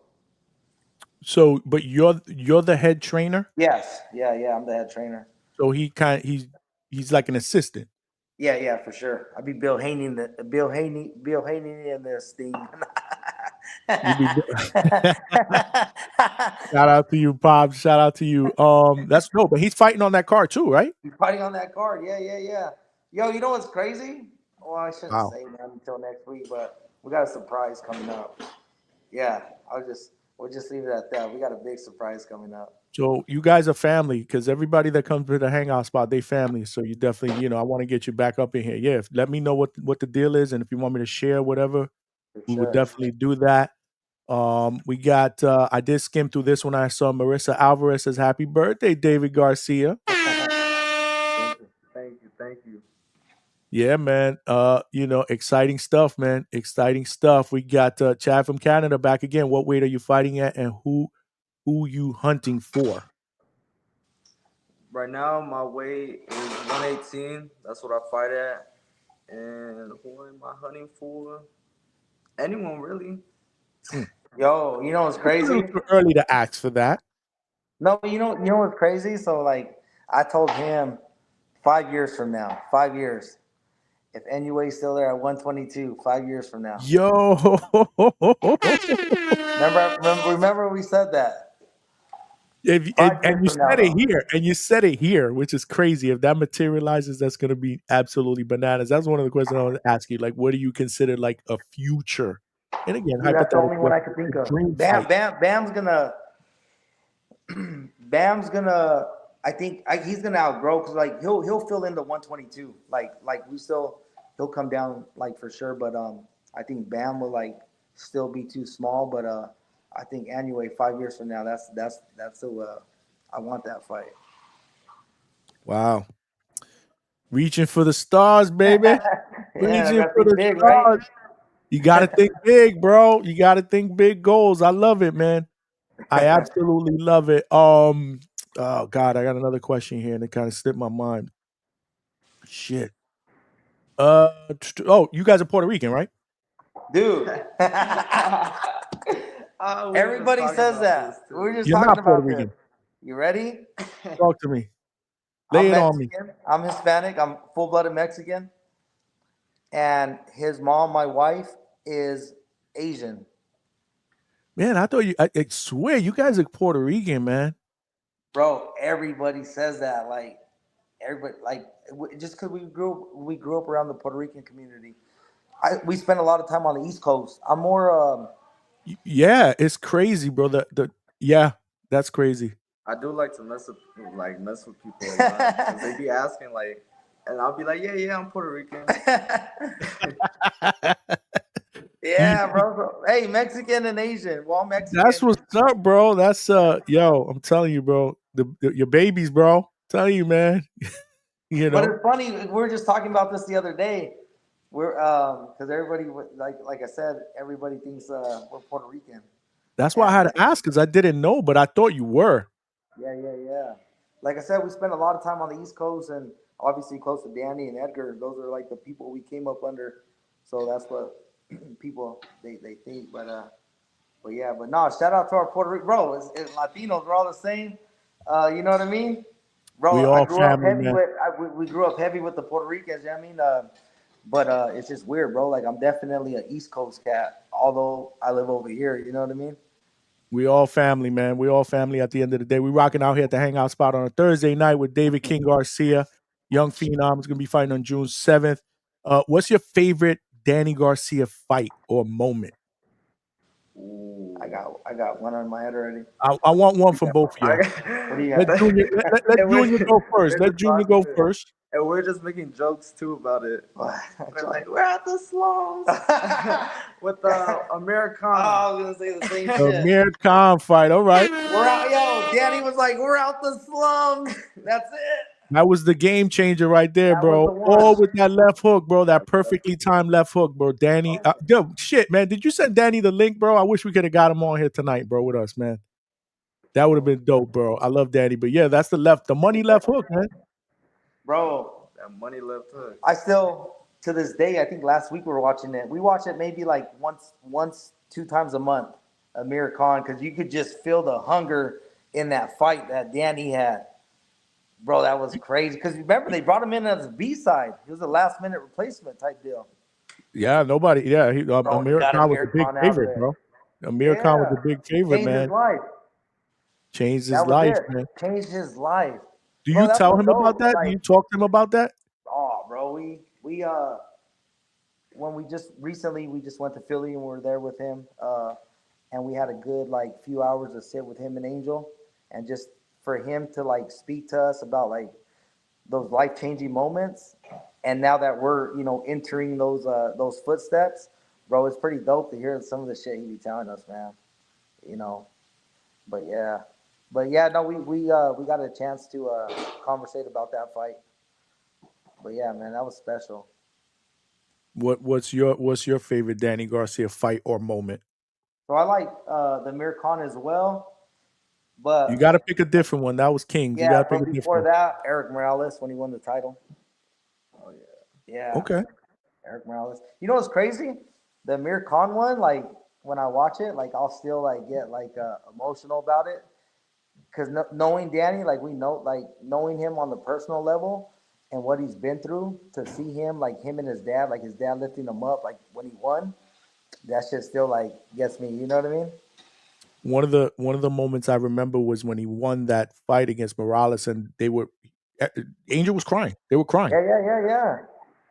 So, but you're the head trainer. Yes, yeah, I'm the head trainer. So he's like an assistant. Yeah, for sure. I'll be Bill Haney in this thing. Shout out to you, Pops. Shout out to you. That's dope. But he's fighting on that card too, right? He's fighting on that card. Yeah. Yo, you know what's crazy? Well, I shouldn't say that until next week, but we got a surprise coming up. Yeah, we'll just leave it at that. We got a big surprise coming up. So you guys are family because everybody that comes to the hangout spot, they family. So you definitely, I want to get you back up in here. Yeah, let me know what the deal is, and if you want me to share whatever, we would definitely do that. We got I did skim through this when I saw Marissa Alvarez says happy birthday, David Garcia. Thank you. Yeah, man. Exciting stuff, man. Exciting stuff. We got Chad from Canada back again. What weight are you fighting at, and who you hunting for? Right now, my weight is 118. That's what I fight at. And who am I hunting for? Anyone, really. Yo, you know what's crazy? It's too early to ask for that. No, you know what's crazy? So, like, I told him 5 years from now, 5 years, if Inouye's still there at 122, 5 years from now. Yo. Remember we said that. And you said it here, which is crazy. If that materializes, that's going to be absolutely bananas. That's one of the questions I want to ask you. Like, what do you consider like a future? And again, that's the only one I could think of. Bam's gonna. I think he's gonna outgrow because like he'll fill in the 122. Like he'll come down like for sure. But I think Bam will like still be too small. But I think Inouye 5 years from now, that's who I want that fight. Wow. Reaching for the stars, baby. Reaching for the big, stars. Right? You got to think big, bro. You got to think big goals. I love it, man. I absolutely love it. Oh God, I got another question here and it kind of slipped my mind. Shit. You guys are Puerto Rican, right? Dude. We were Everybody just talking says about that. this, too. We were just You're talking not Puerto about this. Rican. You ready? Talk to me. Lay I'm it on me. Mexican. I'm Hispanic. I'm full-blooded Mexican. And his mom, my wife, is Asian. Man, I thought I swear you guys are Puerto Rican, man. Bro, everybody says that. Like, everybody, like, just because we grew up around the Puerto Rican community. We spend a lot of time on the East Coast. I'm more Yeah, it's crazy, bro. Yeah, that's crazy. I do like to mess with people a lot because they be asking like, and I'll be like, yeah, I'm Puerto Rican. Yeah, bro. Hey, Mexican and Asian. Well, Mexican. That's what's up, bro. That's yo, I'm telling you, bro. Your babies, bro. Tell you, man. You But know. it's funny. We were just talking about this the other day. We're because everybody like I said, everybody thinks we're Puerto Rican. That's why I had to ask because I didn't know, but I thought you were. Yeah. Like I said, we spent a lot of time on the East Coast and obviously close to Danny and Edgar. Those are like the people we came up under. So that's what people they think. But yeah, but no, shout out to our Puerto Rican bro. It's Latinos, we're all the same. You know what I mean? Bro, We I all grew up family, heavy man. we grew up heavy with the Puerto Ricans, you know what I mean? But it's just weird, bro. Like I'm definitely an East Coast cat, although I live over here, you know what I mean? We all family, man. We all family at the end of the day. We rocking out here at the Hangout spot on a Thursday night with David King Garcia. Young Phenom is going to be fighting on June 7th. What's your favorite Danny Garcia fight or moment? Ooh, I got one on my head already. I want one from both of you. What do you Let got? Junior go first. Let Junior go first. And we're just making jokes too about it. We're like, we're at the slums with the American. I was gonna say the same The shit. Amir Khan fight. All right. We're out, yo. Danny was like, "We're out the slums." That's it. That was the game changer right there, That bro. was the one. All with that left hook, bro. That perfectly timed left hook, bro. Danny, yo, shit, man. Did you send Danny the link, bro? I wish we could have got him on here tonight, bro, with us, man. That would have been dope, bro. I love Danny, but yeah, that's the money left hook, man. Bro, That money left hook. I still to this day, I think last week we were watching it. We watch it maybe like once, 2 times a month. Amir Khan, because you could just feel the hunger in that fight that Danny had. Bro, that was crazy. Because remember, they brought him in as a B-side. He was a last-minute replacement type deal. Yeah, nobody. Yeah, Amir got Khan was Amir a big Khan out favorite, there. bro. Amir Khan was a big favorite, Changed man. his life. Changed his That was life, it. man. Changed his life. Do Bro, you that's tell what him about dope, that? like- Do you talk to him about that? Oh, bro, we when we just recently we just went to Philly and we were there with him, and we had a good like few hours to sit with him and Angel, and just for him to like speak to us about like those life-changing moments, and now that we're entering those footsteps, bro, it's pretty dope to hear some of the shit he be telling us, man. But yeah, no, we got a chance to conversate about that fight. But yeah, man, that was special. What's your favorite Danny Garcia fight or moment? So I like the Amir Khan as well, but You got to pick a different one. That was Kings. You yeah, got to pick but a before different one. that, Eric Morales when he won the title. Oh yeah. Yeah. Okay. Eric Morales. You know what's crazy? The Amir Khan one, like when I watch it, like I'll still like get like emotional about it, because knowing Danny, like we know, like knowing him on the personal level and what he's been through, to see him, like him and his dad, like his dad lifting him up, like when he won, that shit still like gets me. You know what I mean? One of the moments I remember was when he won that fight against Morales, and Angel was crying. They were crying. Yeah.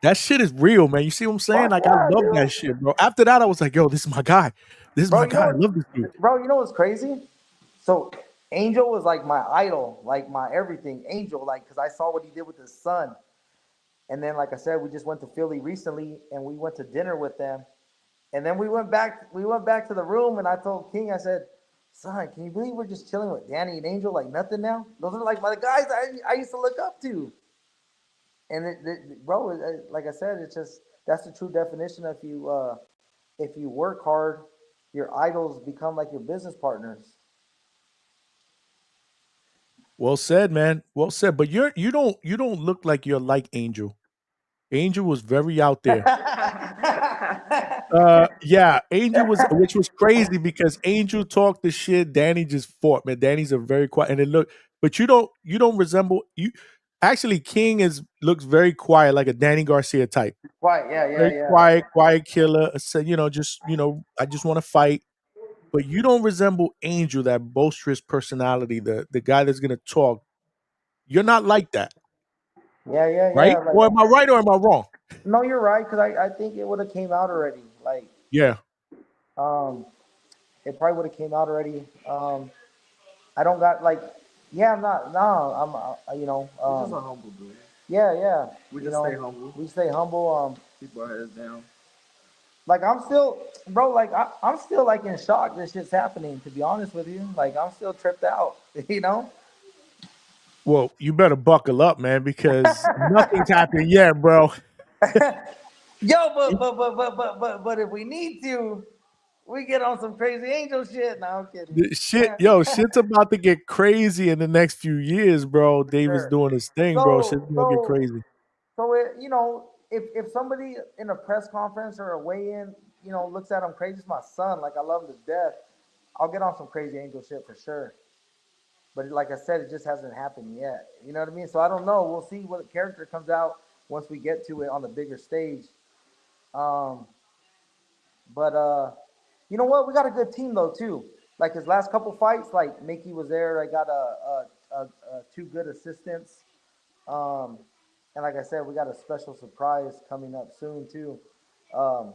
That shit is real, man. You see what I'm saying? Like, I Yeah, love dude. that shit, bro. After that, I was like, yo, this is my guy. This is Bro, my you know guy. I what- love this dude. Bro, you know what's crazy? So Angel was like my idol, like my everything. Angel, like, because I saw what he did with his son. And then, like I said, we just went to Philly recently, and we went to dinner with them. And then we went back to the room, and I told King, I said, son, can you believe we're just chilling with Danny and Angel like nothing now? Those are like my guys I used to look up to. And bro, like I said, it's just, that's the true definition. If you work hard, your idols become like your business partners. Well said, man. Well said. But you don't look like you're like Angel. Angel was very out there. Yeah, Angel was, which was crazy because Angel talked the shit. Danny just fought, man. Danny's a very quiet, and it look, but you don't resemble you. Actually, King looks very quiet, like a Danny Garcia type. Quiet, yeah, yeah, Very yeah. quiet killer. So, I just want to fight. But you don't resemble Angel, that boisterous personality, the guy that's gonna talk. You're not like that, Yeah, yeah, yeah. right? Or Like, am I right or am I wrong? no, you're right, because I think it would have came out already. Like, Yeah. um, it probably would have came out already. I don't got like, yeah, I'm not. No, He's just a humble dude. yeah, yeah. We You just stay know, humble. we stay humble. Keep our heads down. Like I'm still, bro. Like I'm still like in shock. This shit's happening. To be honest with you, like I'm still tripped out. You know. Well, you better buckle up, man, because nothing's happened yet, bro. Yo, but if we need to, we get on some crazy angel shit. No, I'm kidding. Shit's about to get crazy in the next few years, bro. David's Sure. doing his thing, bro. Shit's So gonna get so crazy. so if somebody in a press conference or a weigh-in, looks at him crazy, it's my son. Like I love him to death. I'll get on some crazy angel shit for sure. But like I said, it just hasn't happened yet. You know what I mean? So I don't know. We'll see what character comes out once we get to it on the bigger stage. Um, but you know what? We got a good team though too. Like his last couple fights, like Mickey was there. I got two good assistants. Um, and like I said, we got a special surprise coming up soon too. Um,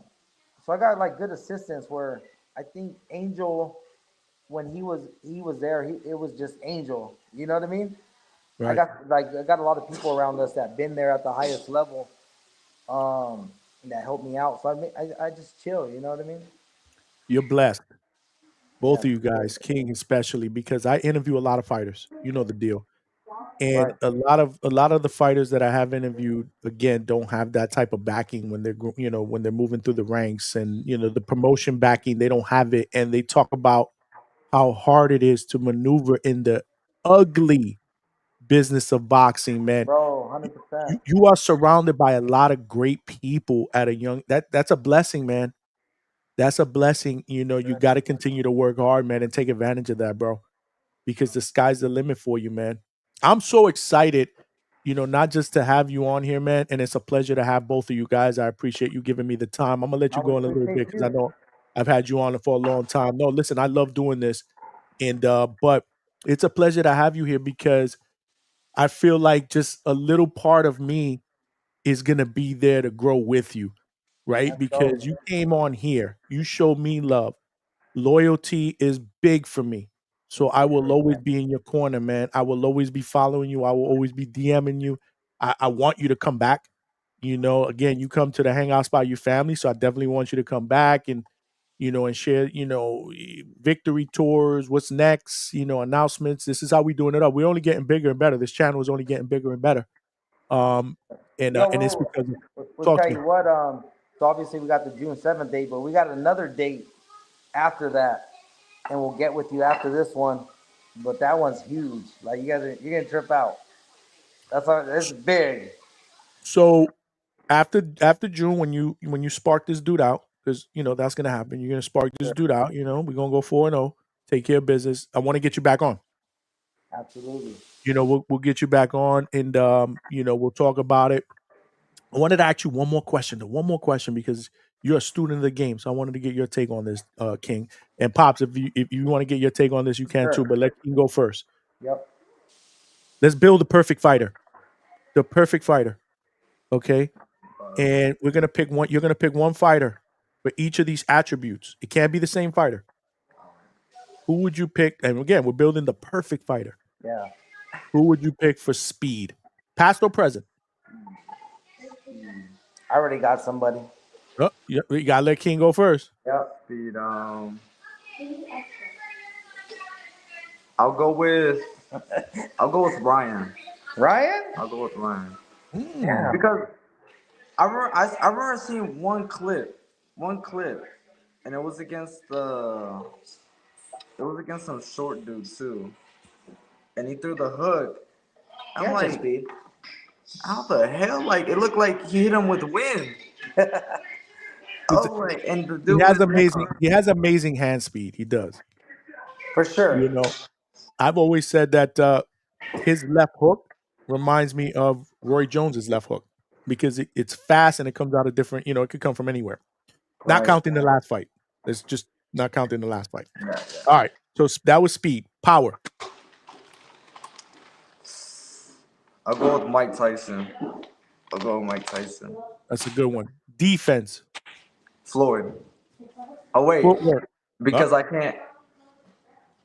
so I got like good assistants where I think Angel, when he was there, it was just Angel. You know what I mean? I Right. got a lot of people around us that been there at the highest level, that helped me out. So I just chill. You know what I mean? You're blessed. Yeah. Both of you guys, King especially, because I interview a lot of fighters. You know the deal. And Right. a lot of the fighters that I have interviewed, again, don't have that type of backing when when they're moving through the ranks, and the promotion backing, they don't have it, and they talk about how hard it is to maneuver in the ugly business of boxing, man. Bro, You 100%. you are surrounded by a lot of great people at a young, that's a blessing, man. That's a blessing. You got to continue to work hard, man, and take advantage of that, bro, because the sky's the limit for you, man. I'm so excited, not just to have you on here, man, and it's a pleasure to have both of you guys. I appreciate you giving me the time. I'm gonna let I you go would in a little bit appreciate because I you. know I've had you on for a long time. No, listen, I love doing this, and but it's a pleasure to have you here because I feel like just a little part of me is gonna be there to grow with you, right? That's dope. Because you came on here, you showed me love. Loyalty is big for me. So I will always be in your corner, man. I will always be following you. I will always be DMing you. I want you to come back. Again, you come to the hangout spot, your family. So I definitely want you to come back and share, victory tours, what's next, announcements. This is how we doing it up. We're only getting bigger and better. This channel is only getting bigger and better. Um, and it's Yo, because of, we'll talk to tell me. you what. So obviously we got the June 7th date, but we got another date after that, and we'll get with you after this one. But that one's huge. Like you're gonna trip out. It's big. So after June, when you spark this dude out, because that's gonna happen. You're gonna spark this dude out. We're gonna go 4-0, take care of business. I want to get you back on. Absolutely. We'll get you back on, and we'll talk about it. I wanted to ask you one more question, though. One more question, because you're a student of the game, so I wanted to get your take on this, King and Pops. If you want to get your take on this, you can too. Sure. But let King go first. Yep. Let's build the perfect fighter. The perfect fighter. Okay. And we're gonna pick one. You're gonna pick one fighter for each of these attributes. It can't be the same fighter. Who would you pick? And again, we're building the perfect fighter. Yeah. Who would you pick for speed, past or present? I already got somebody. Oh, you gotta let King go first. Yep. Speed. I'll go with Ryan. Ryan? I'll go with Ryan Yeah. because I remember seeing one clip, and it was against some short dude too, and he threw the hook. I'm Yeah, like, speed. how the hell? Like it looked like he hit him with wind. Oh, wait, and the He dude has with amazing hand speed. He does. For sure. You know, I've always said that his left hook reminds me of Roy Jones's left hook because it's fast and it comes out of different. You know, it could come from anywhere. Not Right. counting the last fight. It's just not counting the last fight. All right. So that was speed. Power. I'll go with Mike Tyson. That's a good one. Defense. Floyd. Oh, wait. Footwork. Because I can't.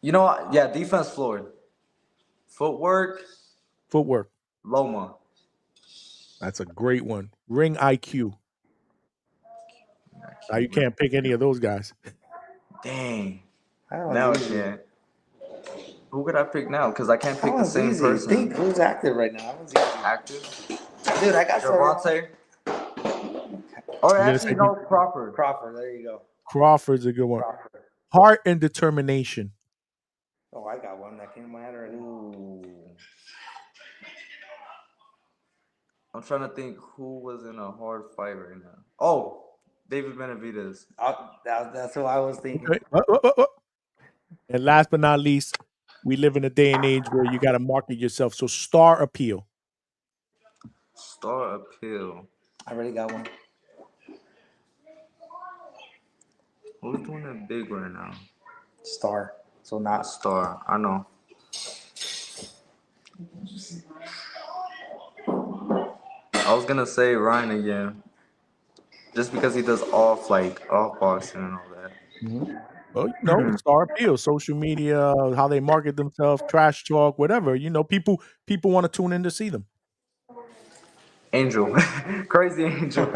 You know what? Yeah, defense Floyd. Footwork, Loma. That's a great one. Ring IQ. Now you can't pick any of those guys. Dang. That Now I one's easy. can't. Who could I pick now? Because I can't pick That the one's same easy. person. Think who's active right now. That one's easy. Active? Dude, I got Javante? Or gonna actually, say no, Crawford. Crawford. There you go. Crawford's a good one. Crawford. Heart and determination. Oh, I got one that came to my head already. Ooh. I'm trying to think who was in a hard fight right now. Oh, David Benavidez. That's what I was thinking. Okay. And last but not least, we live in a day and age where you got to market yourself. So star appeal. Star appeal. I already got one. Who's doing it big right now? Star. So not Star. I know. I was gonna say Ryan again, just because he does off boxing and all that. Mm-hmm. Well, you know, star appeal, social media, how they market themselves, trash talk, whatever. You know, people want to tune in to see them. Angel, crazy Angel. You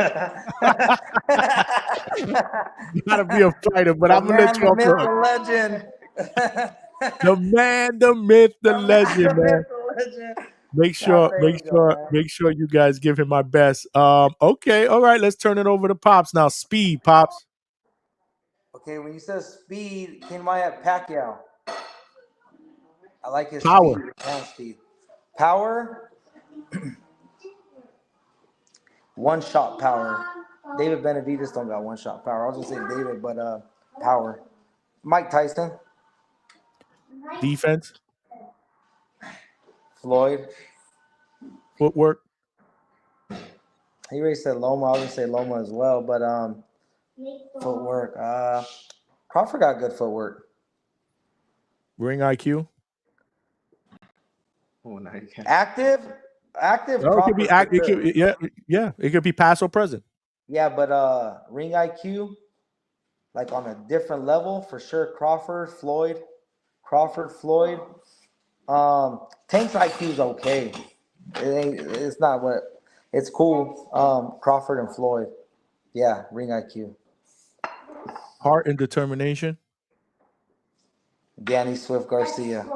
gotta be a fighter, but I'm gonna let you off the hook. The legend. The man, the myth, the legend, man. Make sure you guys give him my best. Okay, all right, let's turn it over to Pops now. Speed, Pops. Okay, when you said speed, came to my head Pacquiao. I like his Power. speed and speed. Power. One shot power. David Benavidez don't got one shot power. I was gonna say David, but power. Mike Tyson. Defense. Floyd. Footwork. He already said Loma. I was gonna say Loma as well, but footwork. Crawford got good footwork. Ring IQ. Oh, no, you can't. Active. No, it could be active. Yeah. It could be past or present. Yeah, but ring IQ, like on a different level for sure. Crawford, Floyd. Tank's IQ is okay. It's not what. It's cool. Crawford and Floyd. Yeah, ring IQ. Heart and determination. Danny Swift Garcia.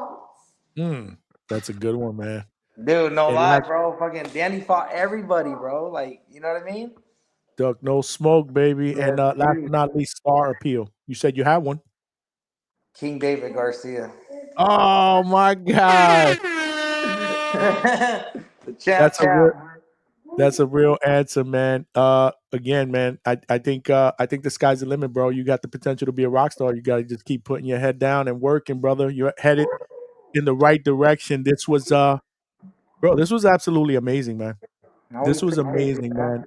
That's a good one, man. Dude, no lie, bro. Fucking Danny fought everybody, bro. Like, you know what I mean? Duck, no smoke, baby. Yeah, and last but not least, star appeal. You said you had one. King David Garcia. Oh my God. The champ. That's a real answer, man. Again, man, I think the sky's the limit, bro. You got the potential to be a rock star. You got to just keep putting your head down and working, brother. You're headed in the right direction. This was absolutely amazing, man. This was amazing, man.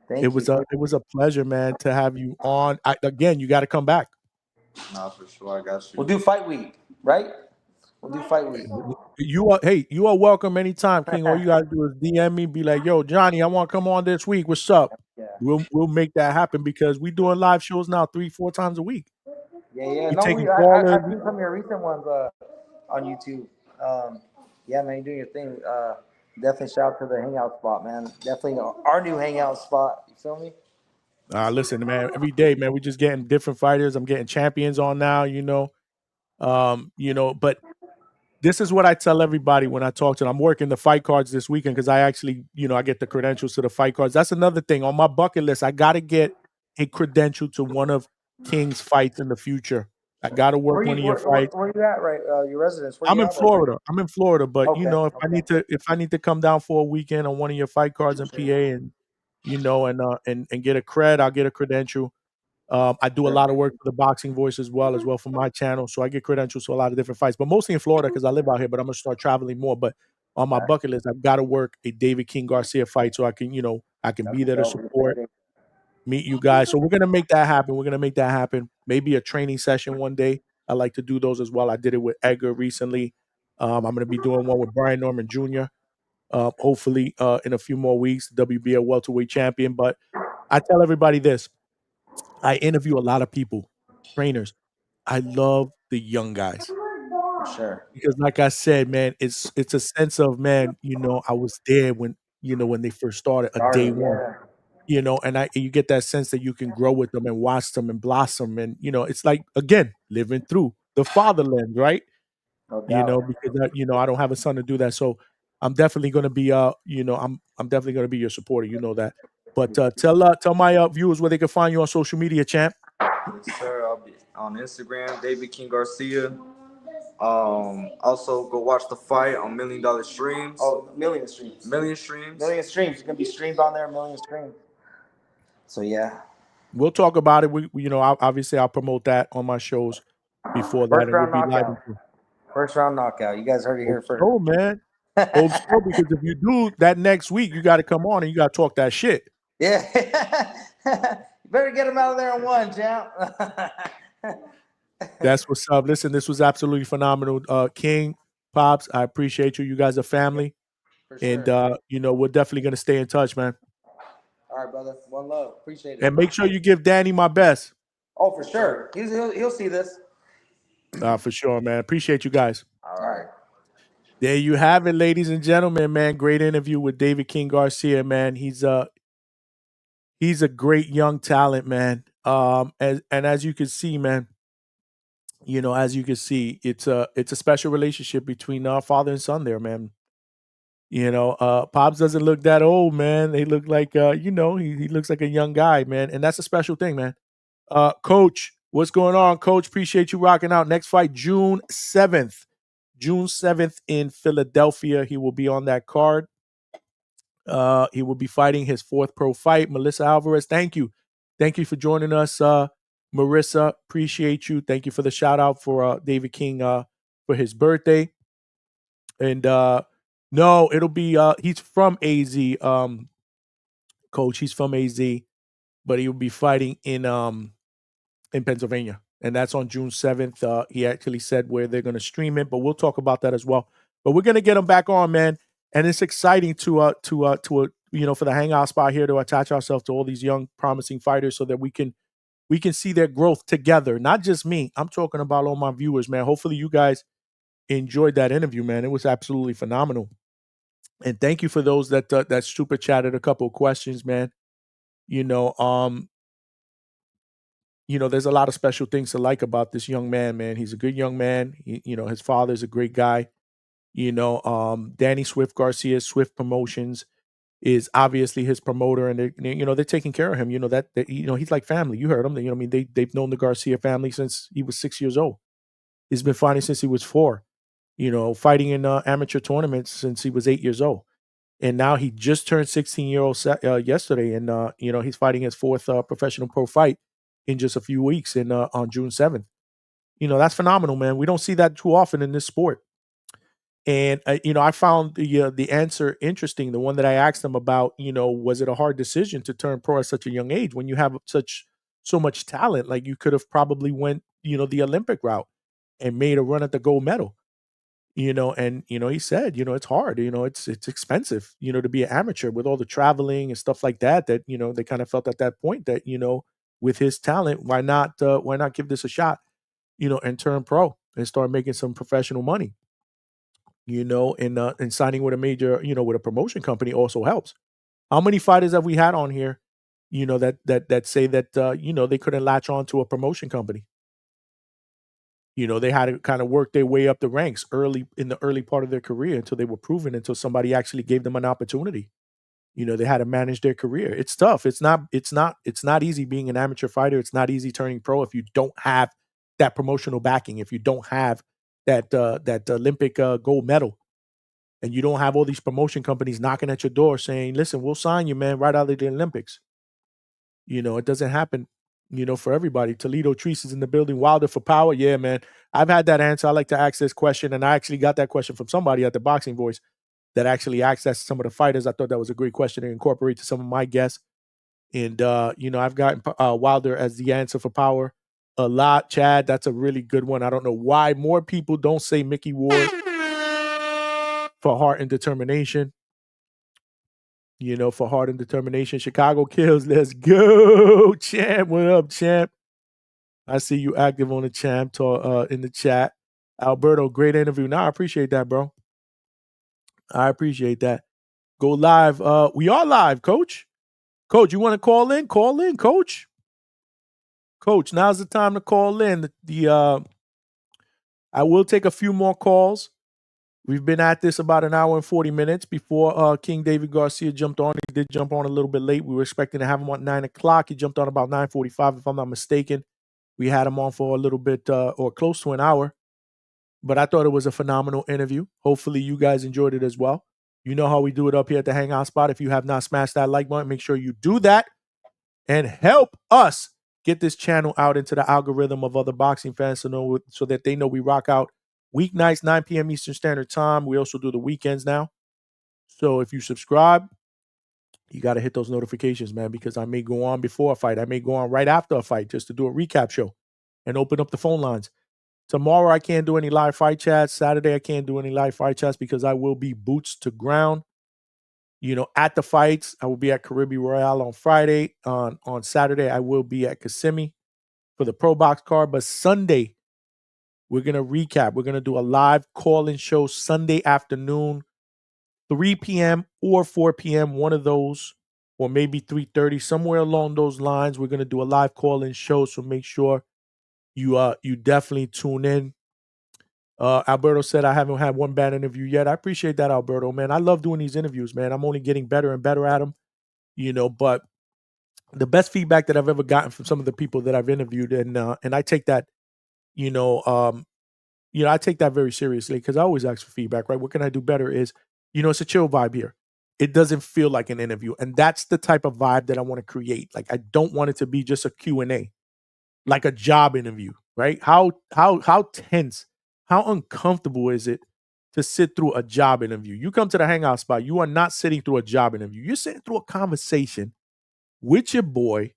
Thank it was a pleasure, man, to have you on. Again, you got to come back. Nah, for sure, I got you. We'll do fight week, right? We'll do fight week. You are welcome anytime, King. All you gotta do is DM me, be like, "Yo, Johnny, I want to come on this week. What's up?" Yeah. We'll make that happen because we doing live shows now 3-4 times a week. Yeah. You No, taking I've callers. seen some of your recent ones on YouTube. Yeah, man, you're doing your thing. Definitely shout out to the Hangout spot, man. Definitely our new Hangout spot. You feel me? Listen, man. Every day, man, we just getting different fighters. I'm getting champions on now. But this is what I tell everybody when I talk to them. I'm working the fight cards this weekend because I actually, I get the credentials to the fight cards. That's another thing on my bucket list. I got to get a credential to one of King's fights in the future. I got to work one of your fights. Where you at, right? Your residence? I'm in Florida. But Okay, if I need to come down for a weekend on one of your fight cards in PA and get a cred, I'll get a credential. I do a lot of work for the Boxing Voice as well for my channel. So I get credentials to a lot of different fights, but mostly in Florida because I live out here. But I'm gonna start traveling more. But on my bucket list, I've got to work a David King Garcia fight so I can, I can be there to support, meet you guys. So we're gonna make that happen. We're gonna make that happen. Maybe a training session one day. I like to do those as well. I did it with Edgar recently. I'm gonna be doing one with Brian Norman Jr. Hopefully in a few more weeks, WBA welterweight champion. But I tell everybody this: I interview a lot of people, trainers. I love the young guys For sure. because, like I said, man, it's a sense of, man, I was there when when they first started, a day one. Yeah. And you get that sense that you can grow with them and watch them and blossom, and it's like, again, living through the fatherland, right? No doubt. Because I don't have a son to do that, so I'm definitely going to be I'm definitely going to be your supporter, that. But tell my viewers where they can find you on social media, champ. Yes, sir. I'll be on Instagram, David King Garcia. Also go watch the fight on $1 million streams. Oh, million streams. Million streams. Million streams. It's gonna be streamed on there. A million streams. So yeah. We'll talk about it. Obviously I'll promote that on my shows before that, First and we'll round be live. knockout. First round knockout. You guys heard it here first. Oh man. Hope so, because if you do that next week, you got to come on and you got to talk that shit. Yeah. You better get him out of there in one, champ. That's what's up. Listen, this was absolutely phenomenal. King, Pops, I appreciate you. You guys are family. For sure. And we're definitely gonna stay in touch, man. All right, brother. One love. Appreciate it. And make sure you give Danny my best. Oh, for sure. He'll see this. For sure, man. Appreciate you guys. All right. There you have it, ladies and gentlemen, man. Great interview with David King Garcia, man. He's a great young talent, man. And as you can see, man, as you can see, it's a special relationship between father and son there, man. Pops doesn't look that old, man. They look like he looks like a young guy, man. And that's a special thing, man. Coach, what's going on, Coach? Appreciate you rocking out. Next fight, June 7th. June 7th in Philadelphia. He will be on that card. He will be fighting his 4th pro fight. Melissa Alvarez, thank you. Thank you for joining us, Marissa. Appreciate you. Thank you for the shout out for David King for his birthday. And no, it'll be he's from AZ, Coach. He's from AZ, but he will be fighting in Pennsylvania. And that's on June 7th. He actually said where they're going to stream it, but we'll talk about that as well. But we're going to get him back on, man. And it's exciting to for the hangout spot here to attach ourselves to all these young, promising fighters so that we can see their growth together. Not just me. I'm talking about all my viewers, man. Hopefully you guys enjoyed that interview, man. It was absolutely phenomenal. And thank you for those that super chatted a couple of questions, man. There's a lot of special things to like about this young man, man. He's a good young man. His father's a great guy. Danny Swift Garcia, Swift Promotions is obviously his promoter, and they're taking care of him. He's like family. You heard him. They've known the Garcia family since he was 6 years old. He's been fighting since he was 4. Fighting in amateur tournaments since he was 8 years old. And now he just turned 16-year-old yesterday, and he's fighting his 4th professional pro fight in just a few weeks on June 7th. That's phenomenal, man. We don't see that too often in this sport. And I found the answer interesting. The one that I asked him about, was it a hard decision to turn pro at such a young age when you have so much talent? Like, you could have probably went the Olympic route and made a run at the gold medal. And he said, it's hard, it's expensive, to be an amateur with all the traveling and stuff like that, they kind of felt at that point that, with his talent, why not give this a shot, and turn pro and start making some professional money, and signing with a major, with a promotion company also helps. How many fighters have we had on here, that say that, they couldn't latch on to a promotion company? They had to kind of work their way up the ranks in the early part of their career until they were proven, until somebody actually gave them an opportunity. They had to manage their career. It's tough. It's not easy being an amateur fighter. It's not easy turning pro if you don't have that promotional backing, if you don't have that Olympic gold medal, and you don't have all these promotion companies knocking at your door saying, listen, we'll sign you, man, right out of the Olympics. It doesn't happen for everybody. Toledo Treese is in the building. Wilder for power. Yeah, man. I've had that answer. I like to ask this question, and I actually got that question from somebody at the Boxing Voice that actually asked that to some of the fighters. I thought that was a great question to incorporate to some of my guests. And, I've gotten Wilder as the answer for power a lot. Chad, that's a really good one. I don't know why more people don't say Mickey Ward for heart and determination. For heart and determination. Chicago kills. Let's go. Champ, what up, champ? I see you active on the champ in the chat. Alberto, great interview. I appreciate that, bro. I appreciate that. Go live. We are live, Coach. Coach, you want to call in? Call in, Coach. Coach, now's the time to call in. I will take a few more calls. We've been at this about an hour and 40 minutes before King David Garcia jumped on. He did jump on a little bit late. We were expecting to have him at 9 o'clock. He jumped on about 9:45, if I'm not mistaken. We had him on for a little bit or close to an hour. But I thought it was a phenomenal interview. Hopefully you guys enjoyed it as well. You know how we do it up here at the Hangout spot. If you have not smashed that like button, make sure you do that and help us get this channel out into the algorithm of other boxing fans so that they know we rock out weeknights, 9 p.m. Eastern Standard Time. We also do the weekends now. So if you subscribe, you got to hit those notifications, man, because I may go on before a fight. I may go on right after a fight just to do a recap show and open up the phone lines. Tomorrow, I can't do any live fight chats. Saturday, I can't do any live fight chats because I will be boots to ground. At the fights, I will be at Caribbean Royale on Friday. On Saturday, I will be at Kissimmee for the Pro Box card. But Sunday, we're going to recap. We're going to do a live call-in show Sunday afternoon, 3 p.m. or 4 p.m., one of those, or maybe 3:30, somewhere along those lines. We're going to do a live call-in show, so make sure you definitely tune in. Alberto said, I haven't had one bad interview yet. I appreciate that, Alberto, man. I love doing these interviews, man. I'm only getting better and better at them, but the best feedback that I've ever gotten from some of the people that I've interviewed, and I take that, I take that very seriously because I always ask for feedback, right? What can I do better is, it's a chill vibe here. It doesn't feel like an interview. And that's the type of vibe that I want to create. Like, I don't want it to be just a Q&A, like a job interview, right? How tense, how uncomfortable is it to sit through a job interview? You come to the Hangout spot, you are not sitting through a job interview. You're sitting through a conversation with your boy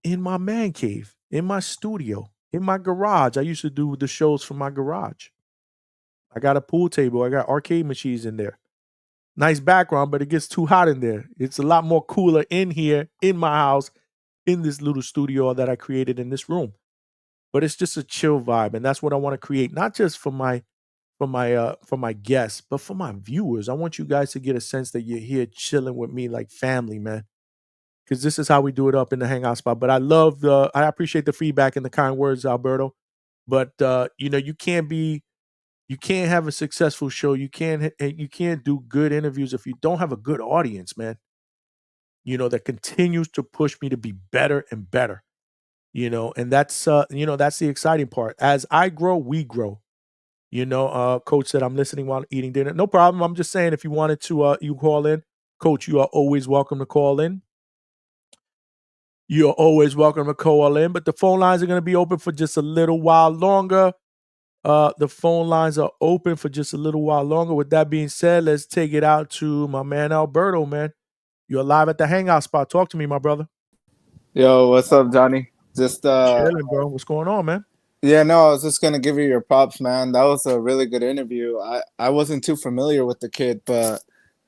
in my man cave, in my studio, in my garage. I used to do the shows from my garage. I got a pool table. I got arcade machines in there. Nice background, but it gets too hot in there. It's a lot more cooler in here, in my house, in this little studio that I created in this room. But it's just a chill vibe, and that's what I want to create, not just for my guests, but for my viewers. I want you guys to get a sense that you're here chilling with me like family, man. Because this is how we do it up in the Hangout spot. But I appreciate the feedback and the kind words, Alberto. But you can't have a successful show. You can't do good interviews if you don't have a good audience, man. That continues to push me to be better and better. And that's that's the exciting part. As I grow, we grow. Coach said I'm listening while eating dinner. No problem. I'm just saying if you wanted to you call in, Coach, you are always welcome to call in. You're always welcome to call in, but the phone lines are going to be open for just a little while longer. The phone lines are open for just a little while longer. With that being said, let's take it out to my man Alberto, man. You're live at the Hangout spot. Talk to me, my brother. Yo, what's up, Johnny? Just chilling, bro. What's going on, man? Yeah, no, I was just gonna give you your props, man. That was a really good interview. I wasn't too familiar with the kid, but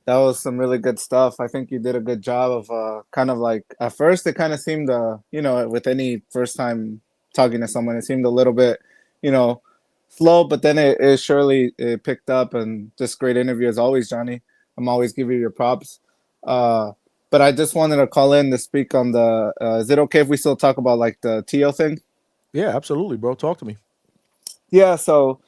that was some really good stuff. I think you did a good job of kind of like at first it kind of seemed with any first time talking to someone, it seemed a little bit, slow, but then it surely picked up, and just great interview as always, Johnny. I'm always giving you your props. But I just wanted to call in to speak on the is it okay if we still talk about like the Tio thing? Yeah, absolutely, bro. Talk to me. Yeah, so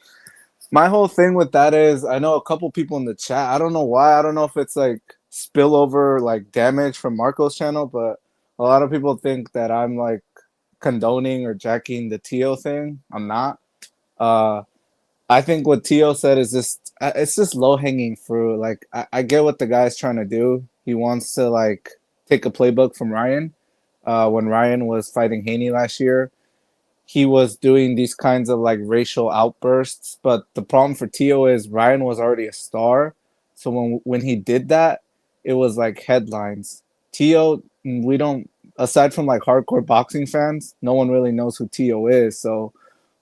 my whole thing with that is I know a couple people in the chat. I don't know why. I don't know if it's like spillover, like damage from Marco's channel, but a lot of people think that I'm like condoning or jacking the Tio thing. I'm not. I think what Tio said is just it's just low hanging fruit. Like I get what the guy's trying to do. He wants to like take a playbook from Ryan. when Ryan was fighting Haney last year. He was doing these kinds of like racial outbursts, but the problem for Tio is Ryan was already a star, so when he did that, it was like headlines. Tio, we don't, aside from like hardcore boxing fans, no one really knows who Tio is. So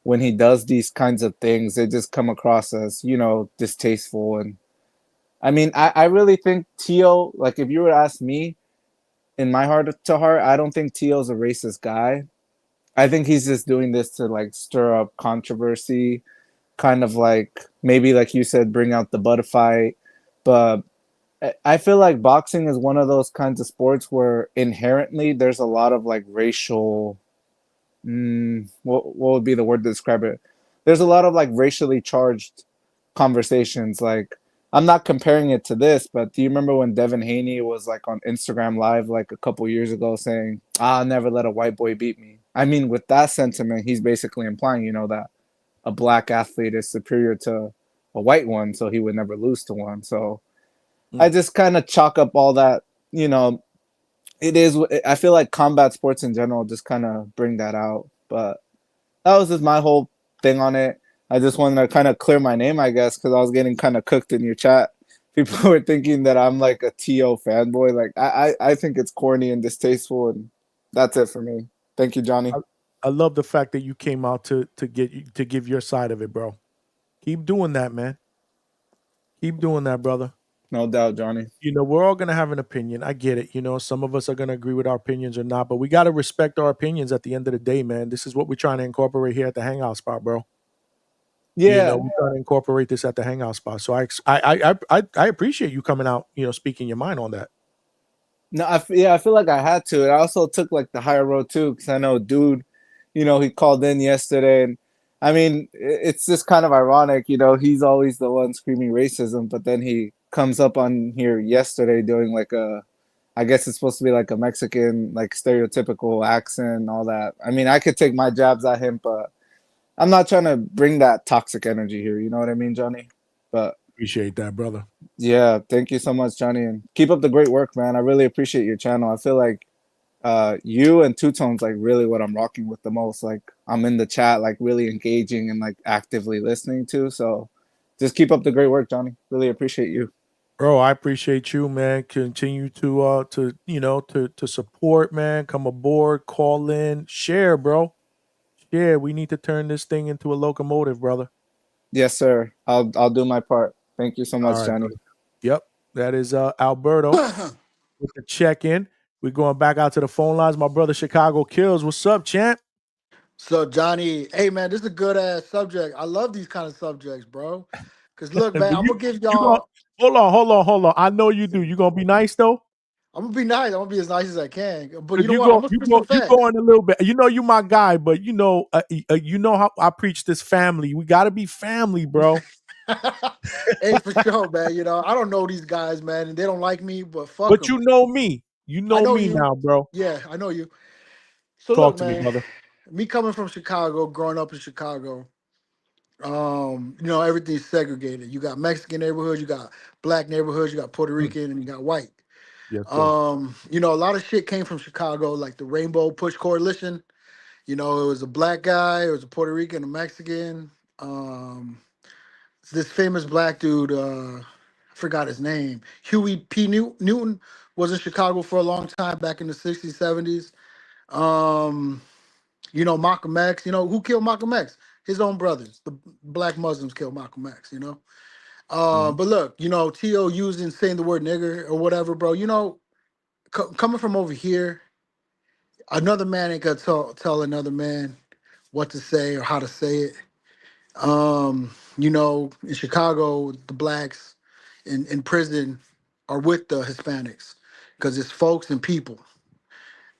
when he does these kinds of things, they just come across as, you know, distasteful. And I mean, I really think Tio, like if you were to ask me, in my heart to heart, I don't think Tio's a racist guy. I think he's just doing this to like stir up controversy, kind of like maybe like you said, bring out the butt fight. But I feel like boxing is one of those kinds of sports where inherently there's a lot of like racial. What would be the word to describe it? There's a lot of like racially charged conversations. Like I'm not comparing it to this, but do you remember when Devin Haney was like on Instagram Live like a couple years ago saying, "I'll never let a white boy beat me"? I mean, with that sentiment, he's basically implying, you know, that a black athlete is superior to a white one, so he would never lose to one. So I just kind of chalk up all that, you know, it is. I feel like combat sports in general just kind of bring that out. But that was just my whole thing on it. I just wanted to kind of clear my name, I guess, because I was getting kind of cooked in your chat. People were thinking that I'm like a TO fanboy. Like I think it's corny and distasteful, and that's it for me. Thank you, Johnny. I love the fact that you came out to give your side of it, bro. Keep doing that, man. Keep doing that, brother. No doubt, Johnny. You know, we're all gonna have an opinion. I get it. You know, some of us are gonna agree with our opinions or not, but we gotta respect our opinions at the end of the day, man. This is what we're trying to incorporate here at the Hangout Spot, bro. You Yeah, know, we're trying to incorporate this at the Hangout Spot. So I appreciate you coming out, you know, speaking your mind on that. no, I feel like I had to. And I also took like the higher road too, because I know, dude, you know, he called in yesterday, and I mean, it's just kind of ironic, you know, he's always the one screaming racism, but then he comes up on here yesterday doing like a, I guess it's supposed to be like a Mexican, like stereotypical accent and all that. I mean, I could take my jabs at him, but I'm not trying to bring that toxic energy here. You know what I mean, Johnny? But Appreciate that, brother. yeah, thank you so much, Johnny, and keep up the great work, man. I really appreciate your channel. I feel like you and Two Tones like really what I'm rocking with the most. Like I'm in the chat, like really engaging and like actively listening to. So just keep up the great work, Johnny. Really appreciate you. Bro, I appreciate you, man. Continue to you know to support, man. Come aboard, call in, share, bro. Share. We need to turn this thing into a locomotive, brother. Yes, sir. I'll do my part. Thank you so All much, right, Johnny. brother. Yep. That is Alberto with the check-in. We're going back out to the phone lines. My brother Chicago Kills. What's up, champ? So Johnny, hey man, this is a good ass subject. I love these kind of subjects, bro. Cause look, man, But I'm gonna give you gonna y'all. hold on. I know you do. You gonna be nice though? I'm gonna be nice. I'm gonna be as nice as I can. But you Cause know what? I'm gonna spit some you facts. go in a little bit. You know you my guy, but you know how I preach this family. We gotta be family, bro. Hey, for sure, man. You know, I don't know these guys, man, and they don't like me, but fuck But them. you know me. You I know know me you. now, bro. Yeah, I know you. So Talk look, to me, man, brother. me coming from Chicago, growing up in Chicago, you know, everything's segregated. You got Mexican neighborhoods, you got black neighborhoods, you got Puerto Rican, and you got white. Yes, sir. You know, a lot of shit came from Chicago, like the Rainbow Push Coalition. You know, it was a black guy, it was a Puerto Rican, a Mexican. Um, this famous black dude, I forgot his name. Huey P. Newton was in Chicago for a long time back in the 60s, 70s. Um, you know, Malcolm X, you know, who killed Malcolm X? His own brothers. The black Muslims killed Malcolm X, you know. But look, you know, T.O. using saying the word nigger or whatever, bro, you know, coming from over here, another man ain't gonna tell another man what to say or how to say it. You know, in Chicago, the blacks in prison are with the Hispanics because it's folks and people.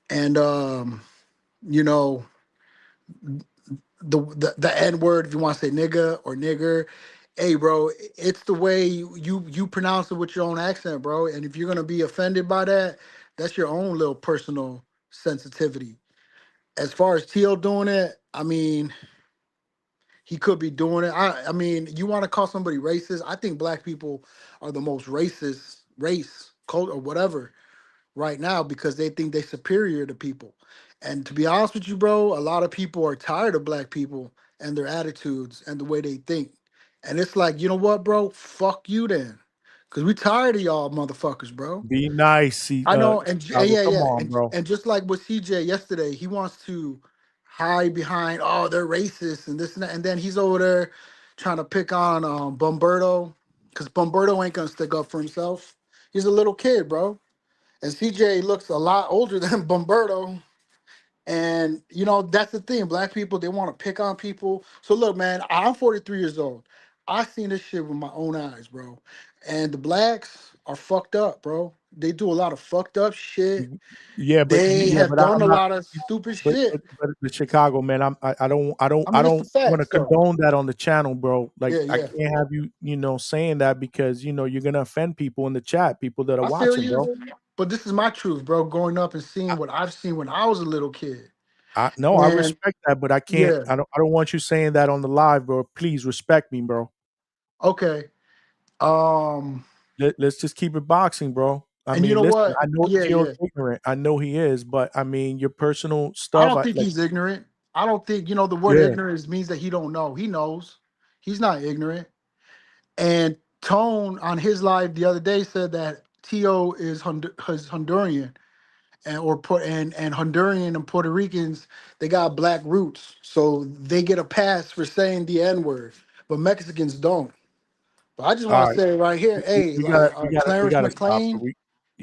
And you know, the N word, if you want to say nigga or nigger, hey bro, it's the way you pronounce it with your own accent, bro. And if you're gonna be offended by that, that's your own little personal sensitivity. As far as Teal doing it, I mean, he could be doing it. I mean, you want to call somebody racist? I think black people are the most racist race, cult, or whatever right now because they think they're superior to people. And to be honest with you, bro, a lot of people are tired of black people and their attitudes and the way they think. And it's like, you know what, bro? Fuck you then. Cause we tired of y'all motherfuckers, bro. Be nice, I know, and Chicago. yeah, Come yeah, on, bro. and just like with CJ yesterday, he wants to hide behind, oh, they're racist and this and that, and then he's over there trying to pick on Bomberto, because Bomberto ain't gonna stick up for himself. He's a little kid, bro, and CJ looks a lot older than Bomberto. And you know that's the thing. Black people, they want to pick on people. So look, man, I'm 43 years old. I seen this shit with my own eyes, bro. And the blacks are fucked up, bro. They do a lot of fucked up shit. Yeah, They have done I'm a not. lot of stupid shit. But the Chicago man, I I mean, it's the don't want to facts, though. condone that on the channel, bro. Like Yeah, I yeah. can't have you, saying that because you're gonna offend people in the chat, people that are I feel watching, bro. you. But this is my truth, bro. Growing up and seeing what I've seen when I was a little kid. No, I And respect that, but I can't. yeah, I don't want you saying that on the live, bro. Please respect me, bro. okay. Let's just keep it boxing, bro. I And you mean, know listen, what? I know Yeah, Tio's yeah. ignorant. I know he is, but I mean, your personal I stuff, don't think he's ignorant. I don't think, the word yeah. ignorant means that he don't know. He knows. He's not ignorant. And Tone on his live the other day said that Tio is Honduran and Honduran and Puerto Ricans, they got black roots. So they get a pass for saying the N-word, but Mexicans don't. But I just want All to right, say right here, hey, like we Clarence gotta stop. McLean,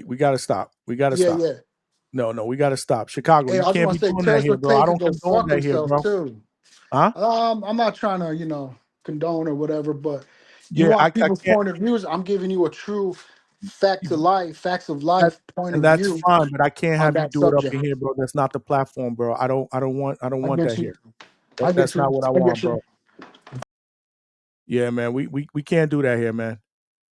We gotta stop. We gotta yeah, stop. yeah. No, we gotta stop. Chicago, Hey, you I just can't want be to say doing that Terrence here, bro. I McLean can don't go condone fuck that here, himself bro. too. Huh? I'm not trying to, condone or whatever, but you Yeah, want I people's can't. point of views. I'm giving you a true facts of That, life point and of that's view fine, but I can't on have you that do it up subject. in here, bro. That's not the platform, bro. I don't I want get that you. here. I get That's you. not what I I get want, you. bro. Yeah, man. We can't do that here, man.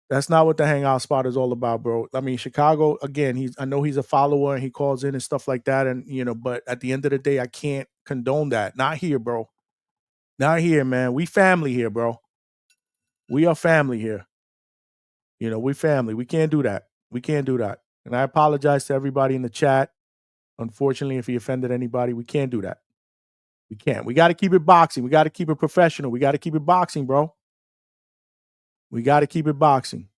That's not what the hangout spot is all about, bro. I mean, Chicago, again, I know he's a follower and he calls in and stuff like that. And, but at the end of the day, I can't condone that. Not here, bro. Not here, man. We family here, bro. We are family here. We family. We can't do that. We can't do that. And I apologize to everybody in the chat. Unfortunately, if he offended anybody, we can't do that. We can't. We got to keep it boxing. We got to keep it professional. We got to keep it boxing, bro. We got to keep it boxing.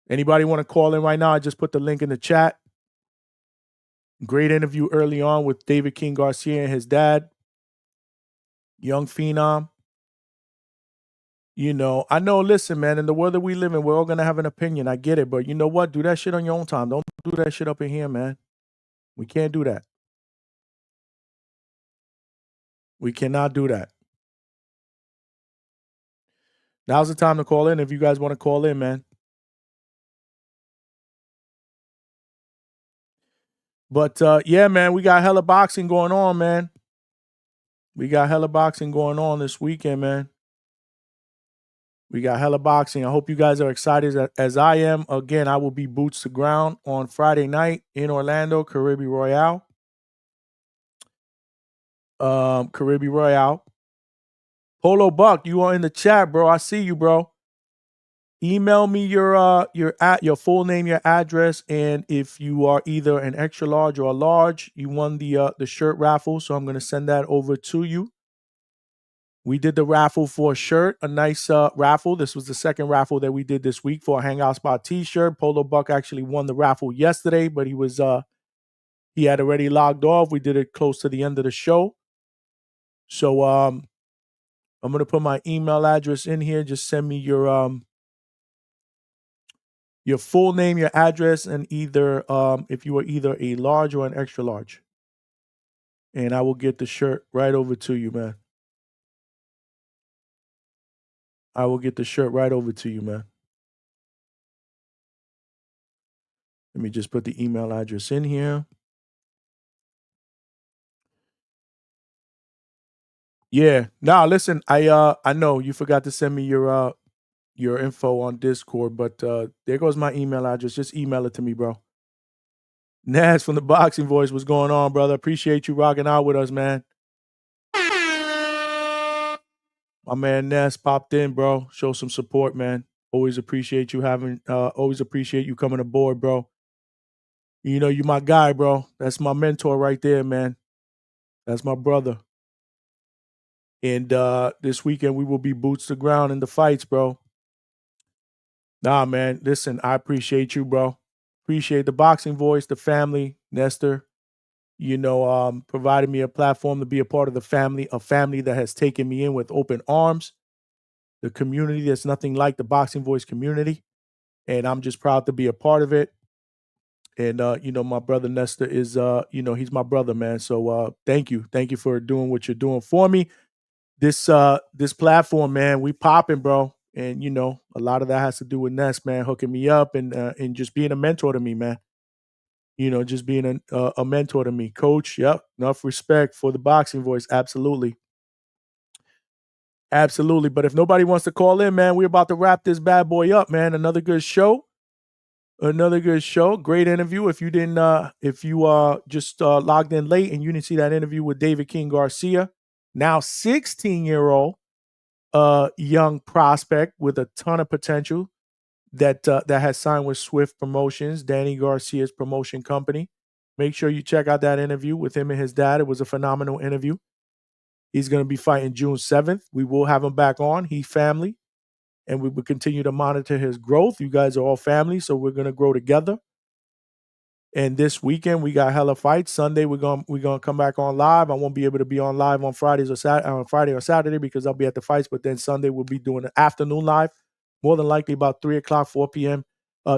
Anybody want to call in right now? I just put the link in the chat. Great interview early on with David King Garcia and his dad, young Phenom. I know, listen, man, in the world that we live in, we're all going to have an opinion. I get it. But you know what? Do that shit on your own time. Don't do that shit up in here, man. We can't do that. We cannot do that. Now's the time to call in if you guys want to call in, man. But yeah, man, we got hella boxing going on, man. We got hella boxing going on this weekend, man. We got hella boxing. I hope you guys are excited as I am. Again, I will be boots to ground on Friday night in Orlando, Caribbean Royale. Caribbean Royale. Polo Buck, you are in the chat, bro. I see you, bro. Email me your full name, your address, and if you are either an extra large or a large, you won the shirt raffle. So I'm gonna send that over to you. We did the raffle for a shirt, a nice raffle. This was the second raffle that we did this week for a Hangout Spot t-shirt. Polo Buck actually won the raffle yesterday, but he had already logged off. We did it close to the end of the show. So I'm going to put my email address in here. Just send me your full name, your address, and either if you are either a large or an extra large. And I will get the shirt right over to you, man. I will get the shirt right over to you, man. Let me just put the email address in here. Yeah. Now listen, I know you forgot to send me your info on Discord, but there goes my email address. Just email it to me, bro. Nas from the Boxing Voice, what's going on, brother? Appreciate you rocking out with us, man. My man Nas popped in, bro. Show some support, man. Always appreciate you always appreciate you coming aboard, bro. You know, you my guy, bro. That's my mentor right there, man. That's my brother. And this weekend we will be boots to ground in the fights, bro. Nah, man. Listen, I appreciate you, bro. Appreciate the boxing voice, the family, Nestor. You know, provided me a platform to be a part of the family, a family that has taken me in with open arms. The community that's nothing like the boxing voice community. And I'm just proud to be a part of it. And you know, my brother Nestor is you know, he's my brother, man. So thank you. Thank you for doing what you're doing for me. This platform, man, we popping, bro. And you know, a lot of that has to do with Ness, man, hooking me up and just being a mentor to me, man. You know, just being a mentor to me. Coach, yep, enough respect for the boxing voice. Absolutely. Absolutely. But if nobody wants to call in, man, we're about to wrap this bad boy up, man. Another good show. Another good show. Great interview. If you didn't if you just logged in late and you didn't see that interview with David King Garcia, now 16-year-old young prospect with a ton of potential that has signed with Swift Promotions, Danny Garcia's promotion company. Make sure you check out that interview with him and his dad. It was a phenomenal interview. He's going to be fighting June 7th. We will have him back on. He's family, and we will continue to monitor his growth. You guys are all family, so we're going to grow together. And this weekend we got hella fights. Sunday we're gonna come back on live. I won't be able to be on live on Friday or Saturday because I'll be at the fights. But then Sunday we'll be doing an afternoon live, more than likely about 3 o'clock, 4 p.m.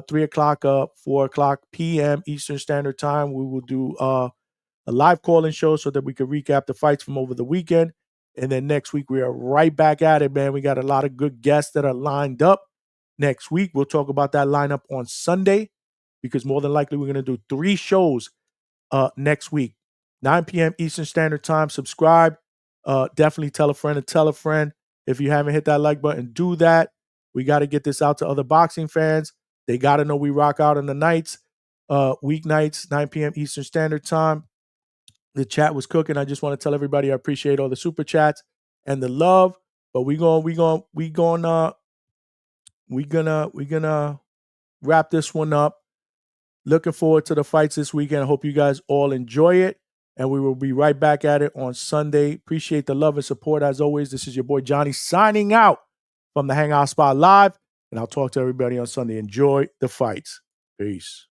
3 o'clock, 4 o'clock p.m. Eastern Standard Time. We will do a live call-in show so that we can recap the fights from over the weekend. And then next week we are right back at it, man. We got a lot of good guests that are lined up. Next week we'll talk about that lineup on Sunday, because more than likely we're going to do 3 shows next week. 9 p.m. Eastern Standard Time. Subscribe. Definitely tell a friend to tell a friend. If you haven't hit that like button, do that. We got to get this out to other boxing fans. They got to know we rock out on the nights, weeknights, 9 p.m. Eastern Standard Time. The chat was cooking. I just want to tell everybody I appreciate all the super chats and the love. But we're gonna wrap this one up. Looking forward to the fights this weekend. I hope you guys all enjoy it. And we will be right back at it on Sunday. Appreciate the love and support as always. This is your boy Johnny signing out from the Hangout Spot Live. And I'll talk to everybody on Sunday. Enjoy the fights. Peace.